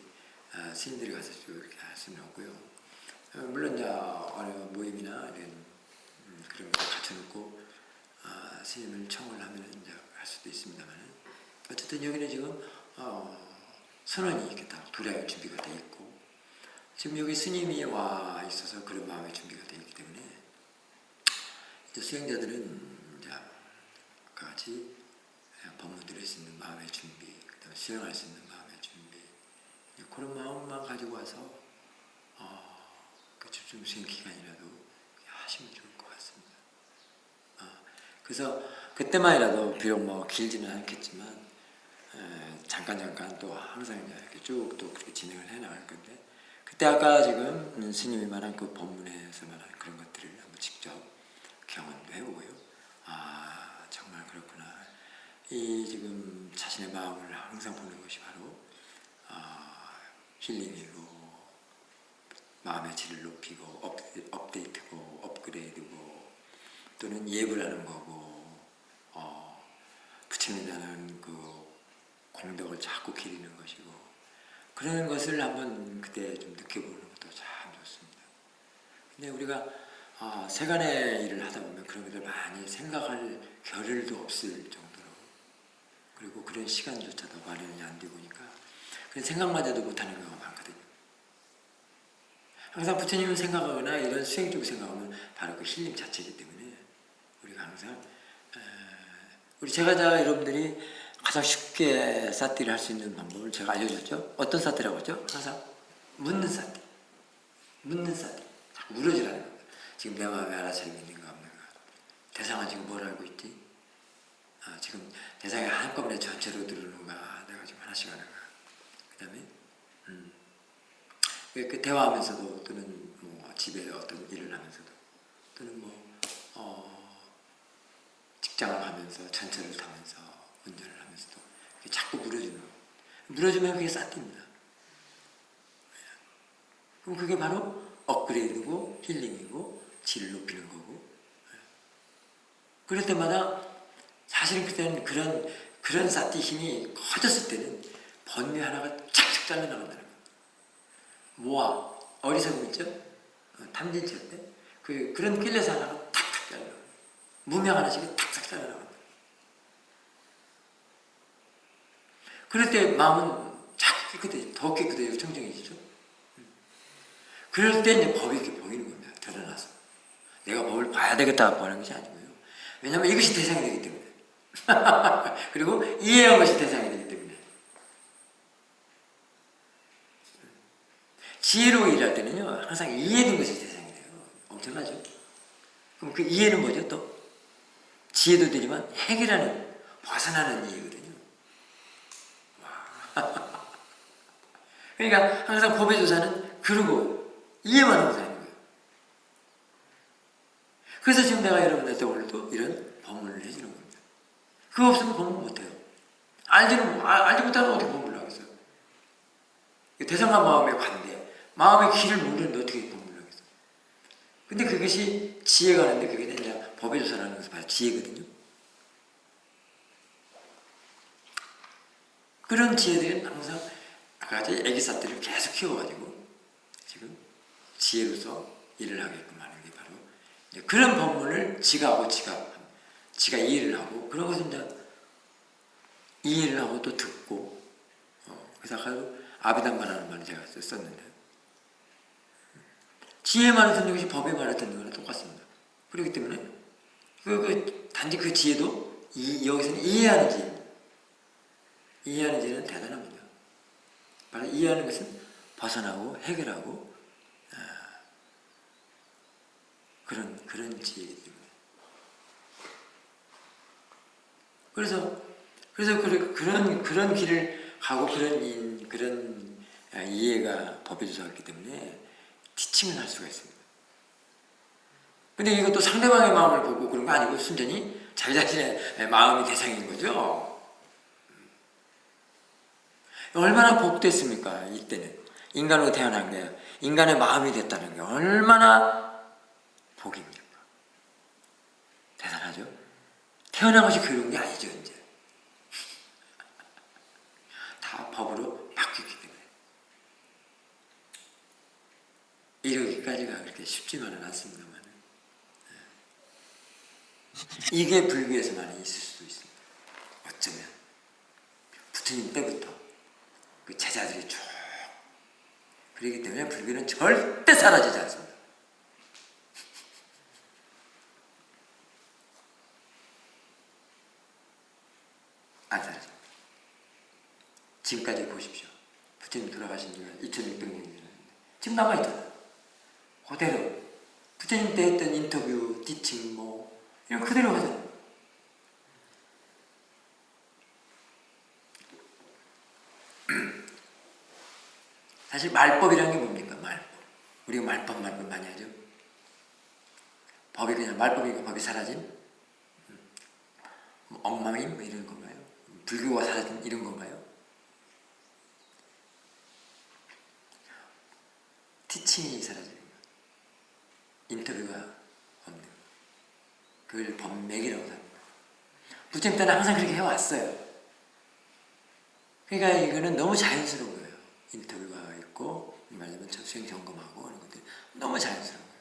스님들이 가서 이렇게 할 수는 없고요. 물론 이제 어느 모임이나 이런 그런 걸 갖춰놓고 스님을 청을 하면 이제 할 수도 있습니다만 어쨌든 여기는 지금 선언이 이렇게 다 도량의 준비가 돼 있고 지금 여기 스님이 와 있어서 그런 마음의 준비가 돼 있기 때문에 이제 수행자들은 이제 같이 법문 들을 수 있는 마음의 준비, 그다음에 수행할 수 있는 마음의 준비 그런 마음만 가지고 와서 그 집중수행 기간이라도 하시면 좋을 것 같습니다. 그래서 그때만이라도 비록 뭐 길지는 않겠지만 잠깐 또 항상 이렇게 쭉 또 그렇게 진행을 해 나갈 건데 그때 아까 지금 스님이 말한 그 법문에서 말한 그런 것들을 한번 직접 경험도 해보고요. 정말 그렇구나. 이 지금 자신의 마음을 항상 보는 것이 바로 힐링이고 마음의 질을 높이고 업데이트고 업그레이드고 또는 예불 하는 거고 부처님에 대한 그 공덕을 자꾸 기리는 것이고 그런 것을 한번 그때 좀 느껴보는 것도 참 좋습니다. 근데 우리가 세간의 일을 하다 보면 그런 것들 많이 생각할 겨를도 없을 정도로 그리고 그런 시간조차도 마련이 안 되고 보니까 그런 생각마저도 못하는 경우가 많거든요. 항상 부처님을 생각하거나 이런 수행적으로 생각하면 바로 그 힐링 자체이기 때문에 우리가 항상 우리 제가 여러분들이 가장 쉽게 사티를 할 수 있는 방법을 제가 알려줬죠. 어떤 사티라고 했죠? 항상 묻는 사티. 묻는 사티. 자꾸 물어지라는 겁니다. 지금 내 마음에 알아차림이 있는가 없는가. 대상은 지금 뭘 알고 있지? 지금 대상이 한꺼번에 전체로 들어오는가 내가 지금 하나씩 하는가. 그 다음에 그 대화하면서도 또는 뭐 집에 어떤 일을 하면서도 또는 직장을 가면서 전철을 타면서 운전을 하면서도 자꾸 물어주는 거. 물어주면 그게 사티입니다. 그럼 그게 바로 업그레이드고 힐링이고 질을 높이는 거고. 그럴 때마다 사실은 그때는 그런 사티 힘이 커졌을 때는 번뇌 하나가 착착 잘려나간다는 거예요. 모아 어리석음 있죠? 탐진칠 때 그런 길레서 하나가 탁탁 잘려나가요. 무명 하나씩 탁탁 잘려나간다. 그럴 때 마음은 자꾸 깨끗해지고 더 깨끗해지고 청정해지죠. 그럴 때 이제 법이 이렇게 보이는 겁니다. 드러나서 내가 법을 봐야 되겠다고 하는 것이 아니고요. 왜냐하면 이것이 대상이 되기 때문에 그리고 이해한 것이 대상이 되기 때문에 지혜로 일할 때는요 항상 이해된 것이 대상이 돼요. 엄청나죠. 그럼 그 이해는 뭐죠? 또 지혜도 되지만 해결하는 벗어나는 이해거든요. 와. 그러니까 항상 법의 조사는 그러고 이해만 하고 사는 거예요. 그래서 지금 내가 여러분한테 오늘도 이런 법문을 해주는 겁니다. 그거 없으면 법문 못해요. 알지 못하면 어떻게 법문을 하겠어요? 대상과 마음의 관계, 마음의 길을 모르는데 어떻게 법문을 하겠어요? 근데 그것이 지혜가 하는데 그게 이제 법의 조사라는 것은 바로 지혜거든요. 그런 지혜들은 항상 아까 같이 애기사들을 계속 키워가지고 지금 지혜로서 일을 하게끔 하는 게 바로 그런 법문을 지가 이해를 하고 그런 것을 이제 이해를 하고 또 듣고 그래서 아까도 아비담마라는 말을 제가 썼는데 지혜의 말을 듣는 것이 법의 말을 듣는 거랑 똑같습니다. 그렇기 때문에 단지 그 지혜도 여기서는 이해하는 지혜입니다. 이해하는 지혜는 대단합니다. 바로 이해하는 것은 벗어나고 해결하고 그런 지혜이기 때문에 그래서 그런 길을 가고 그런 이해가 법에 조사했기 때문에 티칭을 할 수가 있습니다. 근데 이것도 상대방의 마음을 보고 그런 거 아니고 순전히 자기 자신의 마음이 대상인 거죠. 얼마나 복됐습니까? 이때는 인간으로 태어난 게 인간의 마음이 됐다는 게 얼마나 복입니까? 대단하죠? 태어난 것이 괴로운 게 아니죠. 이제 다 법으로 바뀌기 때문에 이러기까지가 그렇게 쉽지만은 않습니다만 이게 불교에서만 있을 수도 있습니다. 어쩌면 부처님 때부터 그 제자들이 쭉 그렇기 때문에 불교는 절대 사라지지 않습니다. 안 사라집니다. 지금까지 보십시오. 부처님 돌아가신 지가 2600년이 됐는데 지금 남아있잖아요. 그대로 부처님 때 했던 인터뷰, 티칭 이런 거 그대로 하잖아요. 사실 말법이라는 게 뭡니까? 말법. 우리가 말법 많이 하죠. 법이 그냥 말법이니까 법이 사라짐? 엉망임? 이런 건가요? 불교가 사라진 이런 건가요? 티칭이 사라지는 거예요. 인터뷰가 없는 거예요. 그걸 법맥이라고 합니다. 부처님 때는 항상 그렇게 해왔어요. 그러니까 이거는 너무 자연스러운 거예요. 인터뷰가 있고 말하자면 수행 점검하고 이런 것들이 너무 자연스러운 거예요.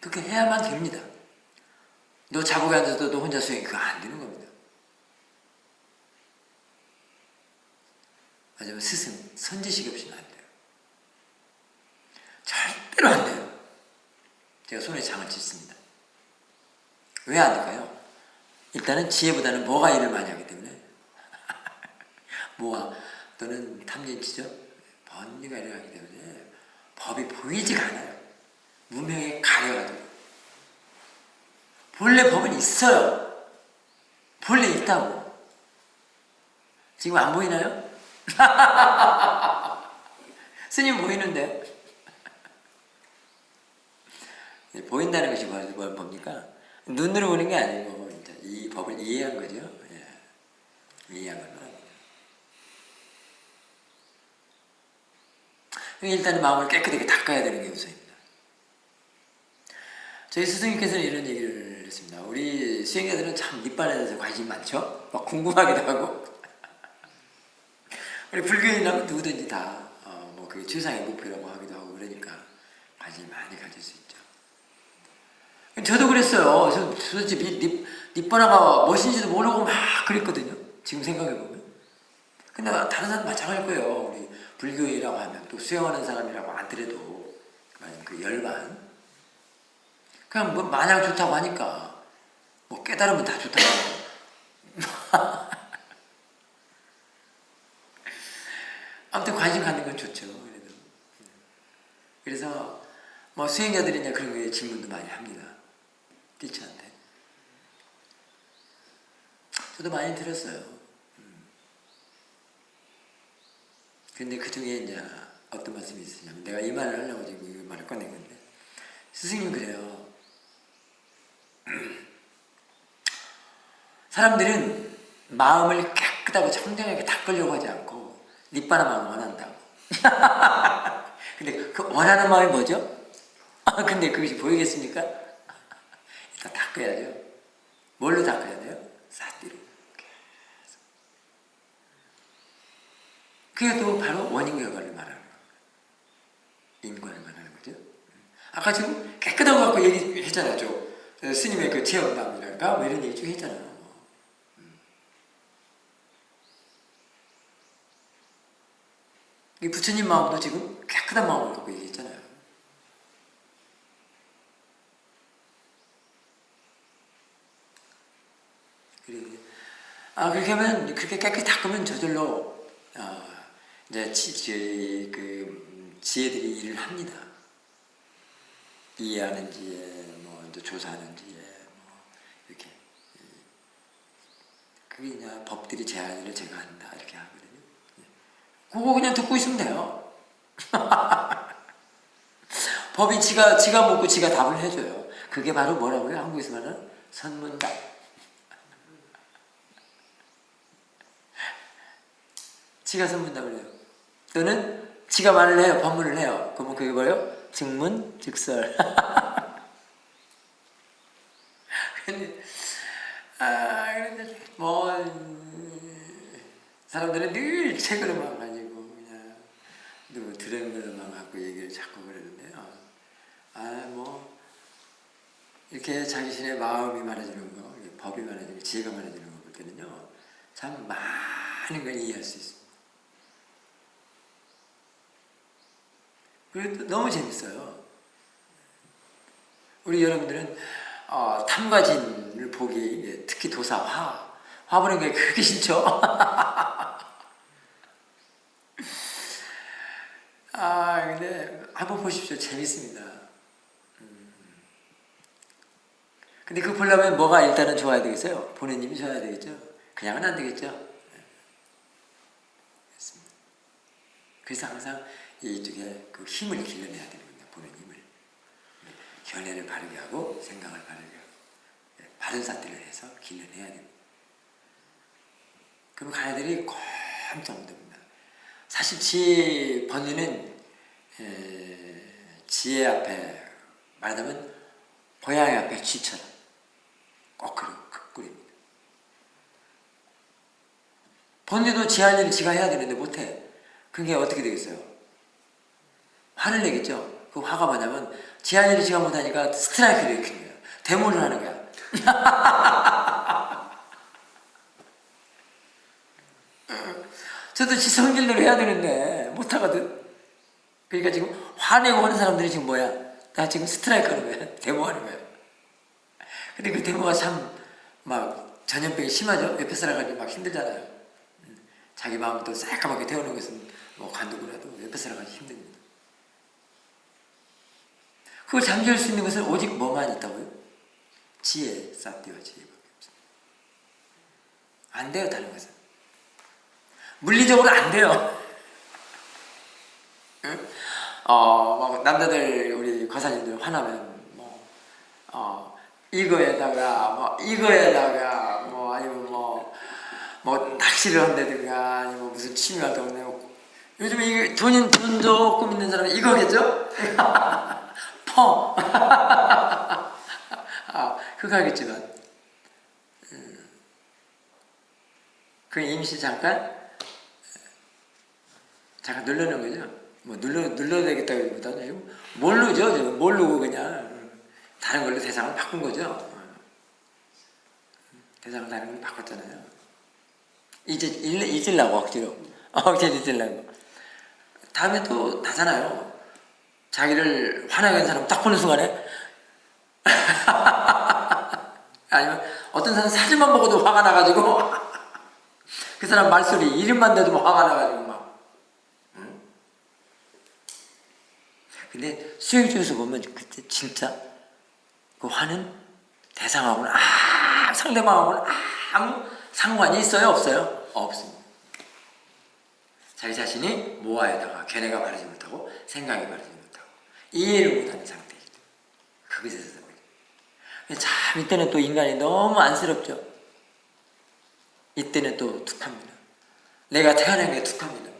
그렇게 해야만 됩니다. 너 자국에 앉아도 너 혼자 수행 그거 안 되는 겁니다. 맞아요. 스승, 선지식 없이는 안 돼요. 절대로 안 돼요. 제가 손에 장을 찢습니다. 왜 안 될까요? 일단은 지혜보다는 뭐가 일을 많이 하기 때문에 뭐가 또는 탐진치죠? 번뇌가 일어나기 때문에 법이 보이지가 않아요. 무명에 가려가지고 본래 법은 있어요. 본래 있다고. 지금 안 보이나요? 스님 보이는데 보인다는 것이 뭡니까? 눈으로 보는 게 아니고 이제 이 법을 이해한 거죠. 예. 이해한 걸 말합니다. 일단은 마음을 깨끗하게 닦아야 되는 게 우선입니다. 저희 스승님께서는 이런 얘기를 했습니다. 우리 수행자들은 참 니빨에 대해서 관심이 많죠? 막 궁금하기도 하고 우리 불교인이라면 누구든지 다 뭐 그게 최상의 목표라고 하기도 하고 그러니까 관심이 많이 가질 수 있죠. 저도 그랬어요. 저 도대체 니빠나가 무엇인지도 모르고 막 그랬거든요. 지금 생각해보면. 근데 다른 사람 마찬가지일 거예요. 우리 불교인이라고 하면 또 수행하는 사람이라고 하더라도 그 열반 그냥 뭐 마냥 좋다고 하니까 뭐 깨달으면 다 좋다고 하고 아무튼 관심 갖는 건 좋죠. 그래도. 그래서 뭐 수행자들이 이제 그런 거에 질문도 많이 합니다. 티처한테. 저도 많이 들었어요. 근데 그 중에 이제 어떤 말씀이 있으냐면 내가 이 말을 하려고 지금 이 말을 꺼낸 건데 스승님 그래요. 사람들은 마음을 깨끗하고 청정하게 닦으려고 하지 않고 니빠나만 원한다고. 근데 그 원하는 마음이 뭐죠? 근데 그것이 보이겠습니까? 일단 닦아야죠. 뭘로 닦아야 돼요? 사띠로. 그게 또 바로 원인 결과를 말하는 거예요. 인과를 말하는 거죠. 아까 지금 깨끗한 거 갖고 얘기했잖아요. 스님의 그 체험담이랄까? 뭐 이런 얘기 쭉 했잖아요. 이 부처님 마음도 지금 깨끗한 마음을 갖고 얘기했잖아요. 그렇게 하면, 그렇게 깨끗이 닦으면 저절로, 이제 지혜들이 일을 합니다. 이해하는 지혜, 뭐, 이제 조사하는 지혜, 뭐, 이렇게. 그게 이제 법들이 제한을 제가 한다, 이렇게 하거든요. 그거 그냥 듣고 있으면 돼요. 법이 지가 묻고 지가 답을 해줘요. 그게 바로 뭐라고요? 한국에서 말하는 선문답. 지가 선문답을 해요. 또는 지가 말을 해요. 법문을 해요. 그러면 그게 뭐예요? 증문즉설. 근데 사람들은 늘 책으로만 가지고 그냥 누구 들은 것만 갖고 얘기를 자꾸 그러는데요. 이렇게 자기신의 마음이 말해주는 거, 법이 말해주는 거, 지혜가 말해주는 거 볼 때는요, 참 많은 걸 이해할 수 있습니다. 그리고 너무 재밌어요. 우리 여러분들은 탐과 진을 보기, 특히 도사, 화 보는 게 그렇게 싫죠? 근데 한번 보십시오. 재밌습니다. 근데 그거 보려면 뭐가 일단은 좋아야 되겠어요? 보는 힘이 좋아야 되겠죠? 그냥은 안 되겠죠? 그래서 항상 이쪽에 그 힘을 길러내야 됩니다. 보는 힘을. 견해를 바르게 하고 생각을 바르게 하고 바른 사태를 해서 길러내야 됩니다. 그럼 가해들이 꼼짝 못합니다. 사실 지혜 번뇌는 지혜 앞에 말하자면 고양이 앞에 쥐처럼 꼭 끓입니다. 번뇌도 지 할 일을 지가 해야 되는데 못해. 그게 어떻게 되겠어요? 화를 내겠죠. 그 화가 뭐냐면 지 할 일을 지가 못하니까 스트라이크를 일으키는 거야. 데모를 하는 거야. 저도 지 성질대로 해야 되는데 못하거든. 그러니까 지금 화내고 하는 사람들이 지금 뭐야? 나 지금 스트라이크 하는 거야. 데모하는 거야. 근데 그 데모가 참 막 전염병이 심하죠. 옆에 살아가지고 막 힘들잖아요. 자기 마음을 또 새까맣게 태우는 것은 뭐 관두고라도 옆에 살아가기 힘듭니다. 그걸 잠재울 수 있는 것은 오직 뭐만 있다고요? 지혜, 사띠와 지혜밖에 없습니다. 안 돼요, 다른 것은. 물리적으로 안 돼요. 응? 막 남자들 우리 거사님들 화나면 이거에다가 아니면 뭐 낚시를 한다든가 아니면 무슨 취미 활동을 해고 요즘에 이게 돈 조금 있는 사람이 이거겠죠? 퍼 그거 하겠지만 그 임시 잠깐 누르는 거죠. 뭐 눌러야 되겠다기보다는 지금 모르죠. 지금 모르고 그냥 다른 걸로 대상을 바꾼 거죠. 대상을 다른 걸로 바꿨잖아요. 잊으려고 억지로 잊으려고. 다음에 또 나잖아요. 자기를 화나게 한 사람 딱 보는 순간에 아니면 어떤 사람 사진만 보고도 화가 나가지고 그 사람 말소리 이름만 대도 화가 나가지고 막. 근데 수행주에서 보면 그때 진짜 그 화는 대상하고는 상대방하고는 아무 상관이 있어요? 없어요? 없습니다. 자기 자신이 모아에다가 견해가 바르지 못하고 생각이 바르지 못하고 이해를 못하는 상태이기 때문에 그것에서 참 이때는 또 인간이 너무 안쓰럽죠. 이때는 또 툭합니다. 내가 태어난 게 툭합니다.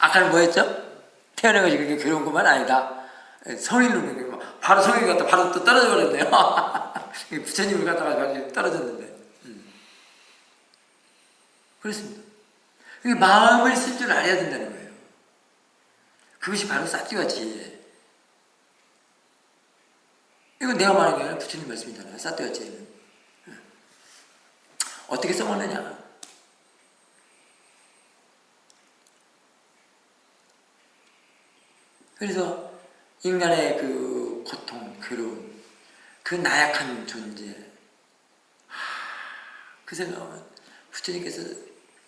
아까는 뭐였죠? 태어나가지고 그게 괴로운 것만 아니다. 성인로 바로 성인 갔다 바로 또 떨어져 버렸네요. 부처님을 갖다가 떨어졌는데. 그렇습니다. 마음을 쓸 줄 알아야 된다는 거예요. 그것이 바로 사띠와 지혜. 이건 내가 말하는 게 아니라 부처님 말씀이잖아요. 사띠와 지혜는. 어떻게 써먹느냐. 그래서 인간의 그 고통, 괴로움, 그 나약한 존재, 그 생각하면 부처님께서,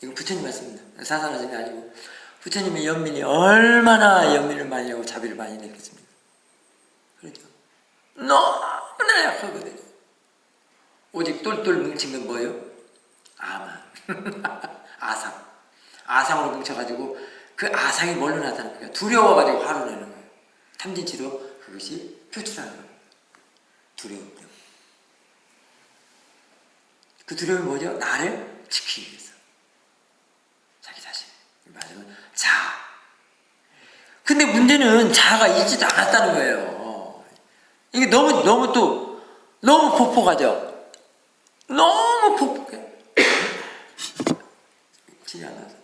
이거 부처님 말씀입니다. 사상하심이 아니고 부처님의 연민이 얼마나 연민을 많이 하고 자비를 많이 냈겠습니까? 그렇죠? 너무나 약하거든요. 오직 똘똘 뭉친 건 뭐예요? 아만. 아상으로 뭉쳐가지고 그 아상이 뭘로 나타납니까? 두려워가지고 화를 내는 거예요. 탐진치로 그것이 표출하는 거예요. 두려움 때문에. 그 두려움이 뭐죠? 나를 지키기 위해서. 자기 자신. 말하자면 자아. 근데 문제는 자아가 있지도 않았다는 거예요. 이게 너무 폭폭하죠? 너무 폭폭해. 침이 안 나서.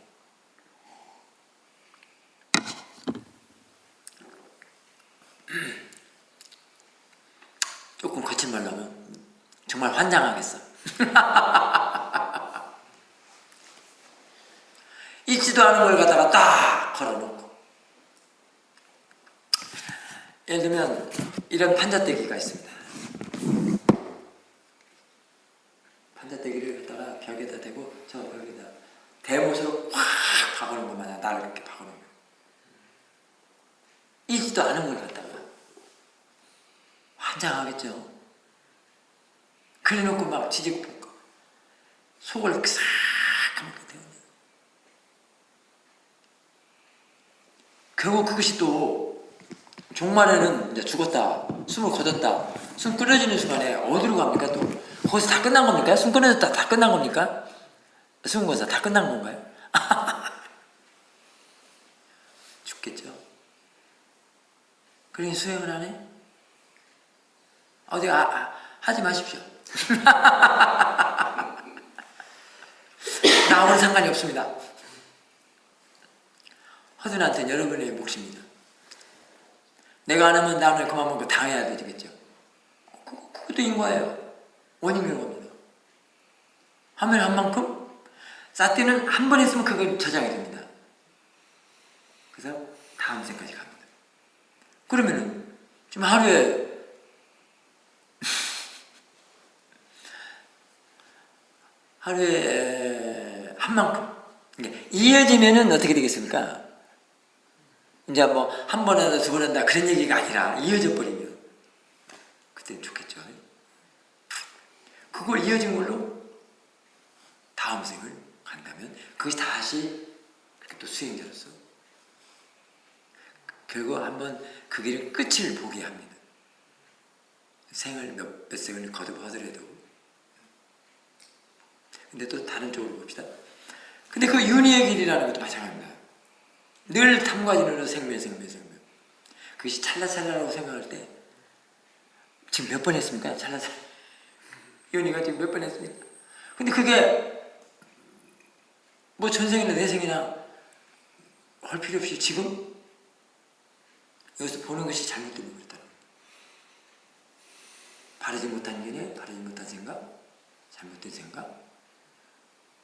조금 거친 말로 하면 정말 환장하겠어. 있지도 않은 걸 갖다가 딱 걸어놓고. 예를 들면 이런 판자떼기가 있습니다. 판자떼기를 갖다가 벽에다 대고 저 벽에다 대못으로 확 박아놓은 것 마냥 나를 이렇게 박아놓은 거예요. 있지도 않은 걸 갖다가 환장하겠죠. 그래놓고 막 지지고 속을 싹 감게 되었네. 결국 그것이 또 종말에는 이제 죽었다, 숨을 거뒀다, 숨 끊어지는 순간에 어디로 갑니까? 또 거기서 다 끝난 겁니까? 숨 끊어졌다 다 끝난 겁니까? 수험고사 다 끝난 건가요? 죽겠죠. 그러니 수행을 안 해? 어디 하지 마십시오. 나하고는 상관이 없습니다. 허준한테는 여러분의 몫입니다. 내가 안 하면 나는 그만 먹고 당해야 되겠죠. 그것도 인과예요. 원인 결과입니다. 하면 한 만큼 사띠는 한 번 했으면 그걸 저장이 됩니다. 그래서 다음 생까지 갑니다. 그러면은 지금 하루에 한 만큼 이어지면은 어떻게 되겠습니까? 이제 뭐 한 번 한다, 두 번 한다 그런 얘기가 아니라 이어져 버리면 그때는 좋겠죠. 그걸 이어진 걸로 다음 생을 간다면 그것이 다시 또 수행자로서 결국 한번 그 길의 끝을 보게 합니다. 생을 몇 생을 거듭하더라도. 근데 또 다른 쪽으로 봅시다. 근데 그 윤희의 길이라는 것도 마찬가지입니다. 늘 탐과진으로 생명. 그것이 찰나찰나라고 생각할 때 지금 몇 번 했습니까? 찰나찰나. 윤희가 지금 몇 번 했습니까? 근데 그게 뭐 전생이나 내생이나 할 필요 없이 지금 여기서 보는 것이 잘못된 거였다. 바르지 못한 견해, 바르지 못한 생각, 잘못된 생각.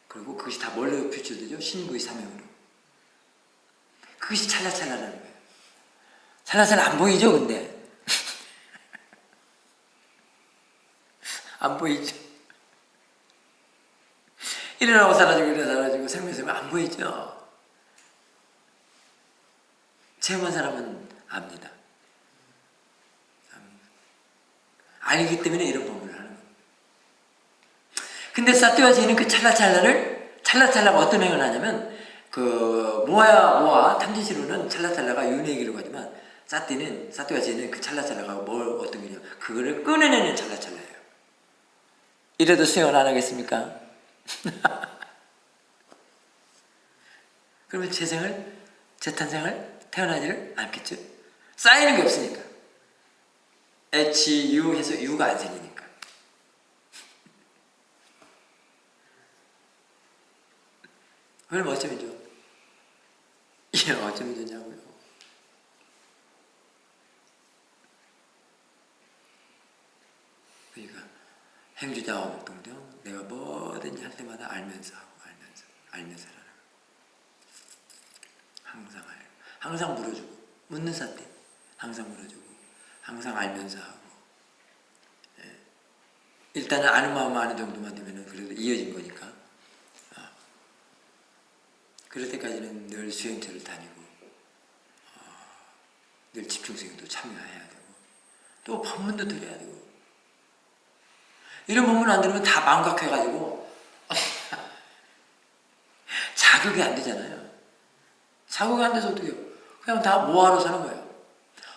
그리고 그것이 다 뭘로 표출되죠? 신구의 사명으로. 그것이 찰나찰나라는 거예요. 찰나찰나 안 보이죠, 근데? 안 보이죠? 일어나고 사라지고 생명이 안 보이죠? 체험한 사람은 압니다. 알기 때문에 이런 법을 하는 거예요. 근데 사띠와 제이는 그 찰나찰나가 어떤 행을 하냐면 그 모아 탐진시로는 찰나찰나가 윤회의 길로 가지만 사띠와 제이는 그 찰나찰나가 어떤 길이냐 그거를 끊어내는 찰나찰나예요. 이래도 수행을 안 하겠습니까? 그러면 재탄생을 태어나지를 않겠죠? 쌓이는 게 없으니까. HU 해서 U가 안 생기니까. 그럼 어쩌면 좋아? 이게 어쩌면 좋냐고요? 그러니까 행주자와 목동정 내가 뭐든지 할 때마다 알면서 하고 알면서 하라. 항상 물어주고 묻는 사태 항상 물어주고 항상 알면서 하고 일단은 아는 마음 아는 정도만 되면 그래도 이어진 거니까 그럴 때까지는 늘 수행처를 다니고 늘 집중수행도 참여해야 되고 또 법문도 드려야 되고 이런 법문 안 들으면 다 망각해가지고 자극이 안 되잖아요. 자극이 안 돼서 어떻게 해요? 그냥 다 모아로 사는 거예요.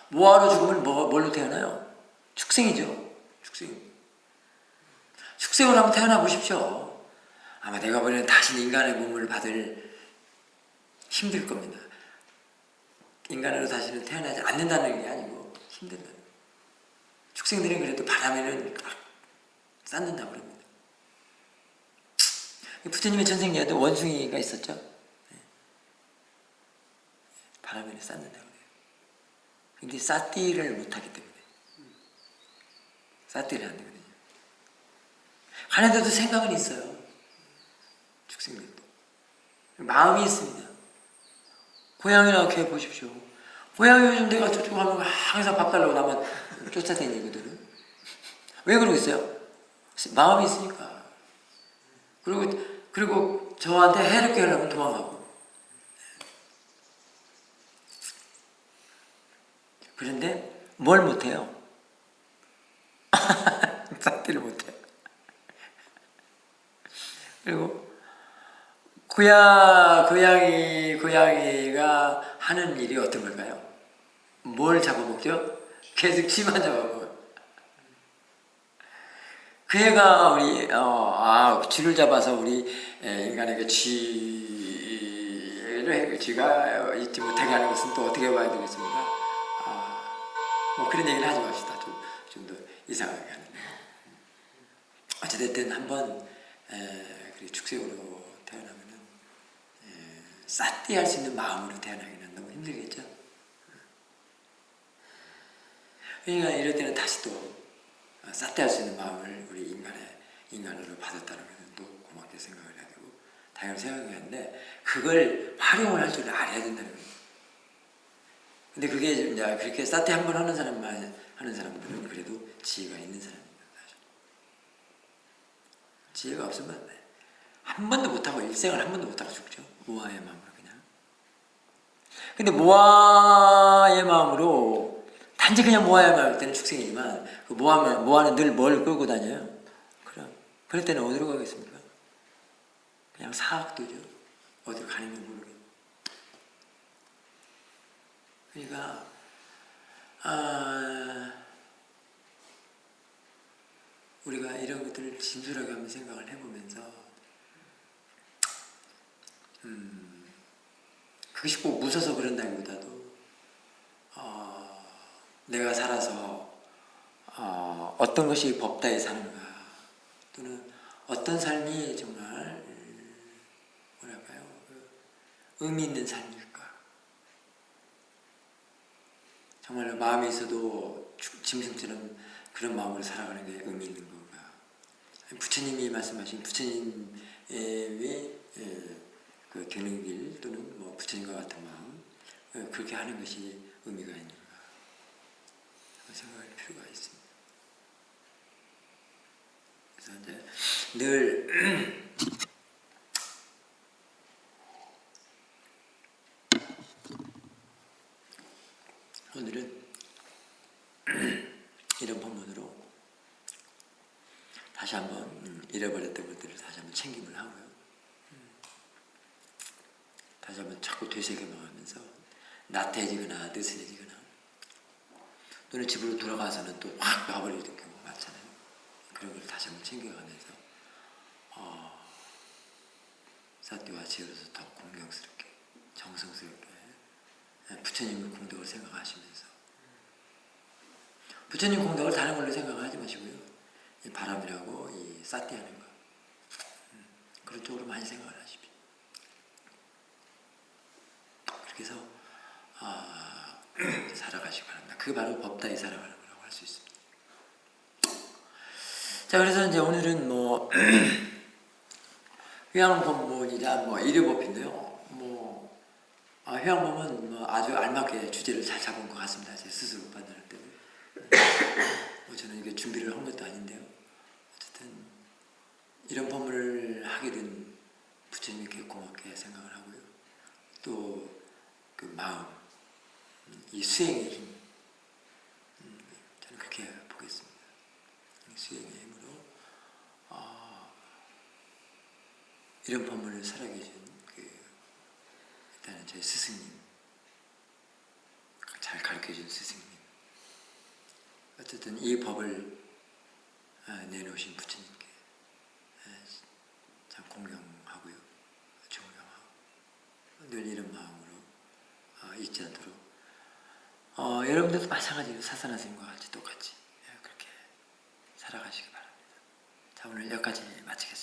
모아로 죽으면 뭘로 태어나요? 축생이죠. 축생으로 한번 태어나 보십시오. 아마 내가 보기에는 다시 인간의 몸을 받을 힘들 겁니다. 인간으로 다시는 태어나지 않는다는 게 아니고 힘든다. 축생들은 그래도 바람에는 쌓는다고 그럽니다. 부처님의 전생에도 원숭이가 있었죠. 바람에는 쌓는다고 그래요. 근데 쌓띠를 못하기 때문에 쌓띠를 안 되거든요. 하는데도 생각은 있어요. 축생들도 마음이 있습니다. 고양이나 이렇게 보십시오. 고양이 요즘 내가 저쪽 하면 항상 밥 달라고 나만 쫓아다니거든. 왜 그러고 있어요? 마음이 있으니까. 그리고 저한테 해롭게 하려면 도망가고. 그런데 뭘 못해요? 싹들을 못해요. 그리고 고양이가 하는 일이 어떤 걸까요? 뭘 잡아먹죠? 계속 치만 잡아먹어요. 그 애가 우리 쥐를 잡아서 우리 인간에게 쥐가 잊지 못하게 하는 것은 또 어떻게 봐야 되겠습니까? 뭐 그런 얘기는 하지 맙시다. 좀 더 이상하게 하는데. 어찌됐든 한번 축생으로 태어나면은 쌌띠할 수 있는 마음으로 태어나기는 너무 힘들겠죠. 그러니까 이럴 때는 다시 또 쌌띠할 수 있는 마음을 우리 인간으로 받았다는 것은 또 고맙게 생각을 해야 되고 당연히 생각해야 하는데 그걸 활용을 할 줄 알아야 된다는 거예요. 근데 그게 이제 그렇게 쌌띠 한번 하는 사람들은 그래도 지혜가 있는 사람입니다. 지혜가 없으면 한 번도 못하고 일생을 한 번도 못하고 죽죠. 모아의 마음으로 그냥. 근데 모아의 마음으로 단지 그냥 모아의 마음일 때는 축생이지만 그 모아는 늘 뭘 끌고 다녀요? 그럴 때는 어디로 가겠습니까? 그냥 사학도죠. 어디로 가는지 모르게. 그러니까 우리가 이런 것들을 진솔하게 한번 생각을 해보면서 그것이 꼭 무서워서 그런다기보다도 내가 살아서 어떤 것이 법다에 사는가 또는 어떤 삶이 정말 뭐랄까요 의미 있는 삶일까 정말로 마음에 있어도 짐승처럼 그런 마음으로 살아가는 게 의미 있는 건가 부처님이 말씀하신 부처님의 그 되는 길 또는 뭐 부처님과 같은 마음 그렇게 하는 것이 의미가 있는가 생각할 필요가 있습니다. 그래서 이제 늘 오늘은 이런 본문으로 다시 한번 잃어버렸던 것들을 다시 한번 챙김을 하고요. 다시 한번 자꾸 되새김하면서 나태해지거나 느슨해지거나 또는 집으로 돌아가서는 또 확 놔버리는 경우가 많잖아요. 그런 걸 다시 한번 챙겨가면서 사띠와 지혜로서 더 공경스럽게 정성스럽게 부처님의 공덕을 생각하시면서 부처님 공덕을 다른 걸로 생각하지 마시고요. 이 바람이라고 이 사띠하는 거 그런 쪽으로 많이 생각을 하십시오. 그렇게 해서 살아가시기 바랍니다. 그게 바로 법다에 살아가는 거라고 할 수 있습니다. 자, 그래서 이제 오늘은 뭐 회양법문이자 뭐 일요법인데요. 회양법은 뭐 아주 알맞게 주제를 잘 잡은 것 같습니다. 제 스스로 판단할 때. 저는 이게 준비를 한 것도 아닌데요. 어쨌든 이런 법문을 하게 된 부처님께 고맙게 생각을 하고요. 또 그 마음, 이 수행의 힘, 저는 그렇게 보겠습니다. 이 수행의 힘으로 이런 법문을 살아계신 일단은 저희 스승님, 잘 가르쳐준 스승님, 어쨌든 이 법을 내놓으신 부처님께 참 공경하고요, 존경하고 늘 이런 마음으로 잊지 않도록 여러분들도 마찬가지로 사사나 스님과 같이 똑같이 그렇게 살아가시기 바랍니다. 자, 오늘 여기까지 마치겠습니다.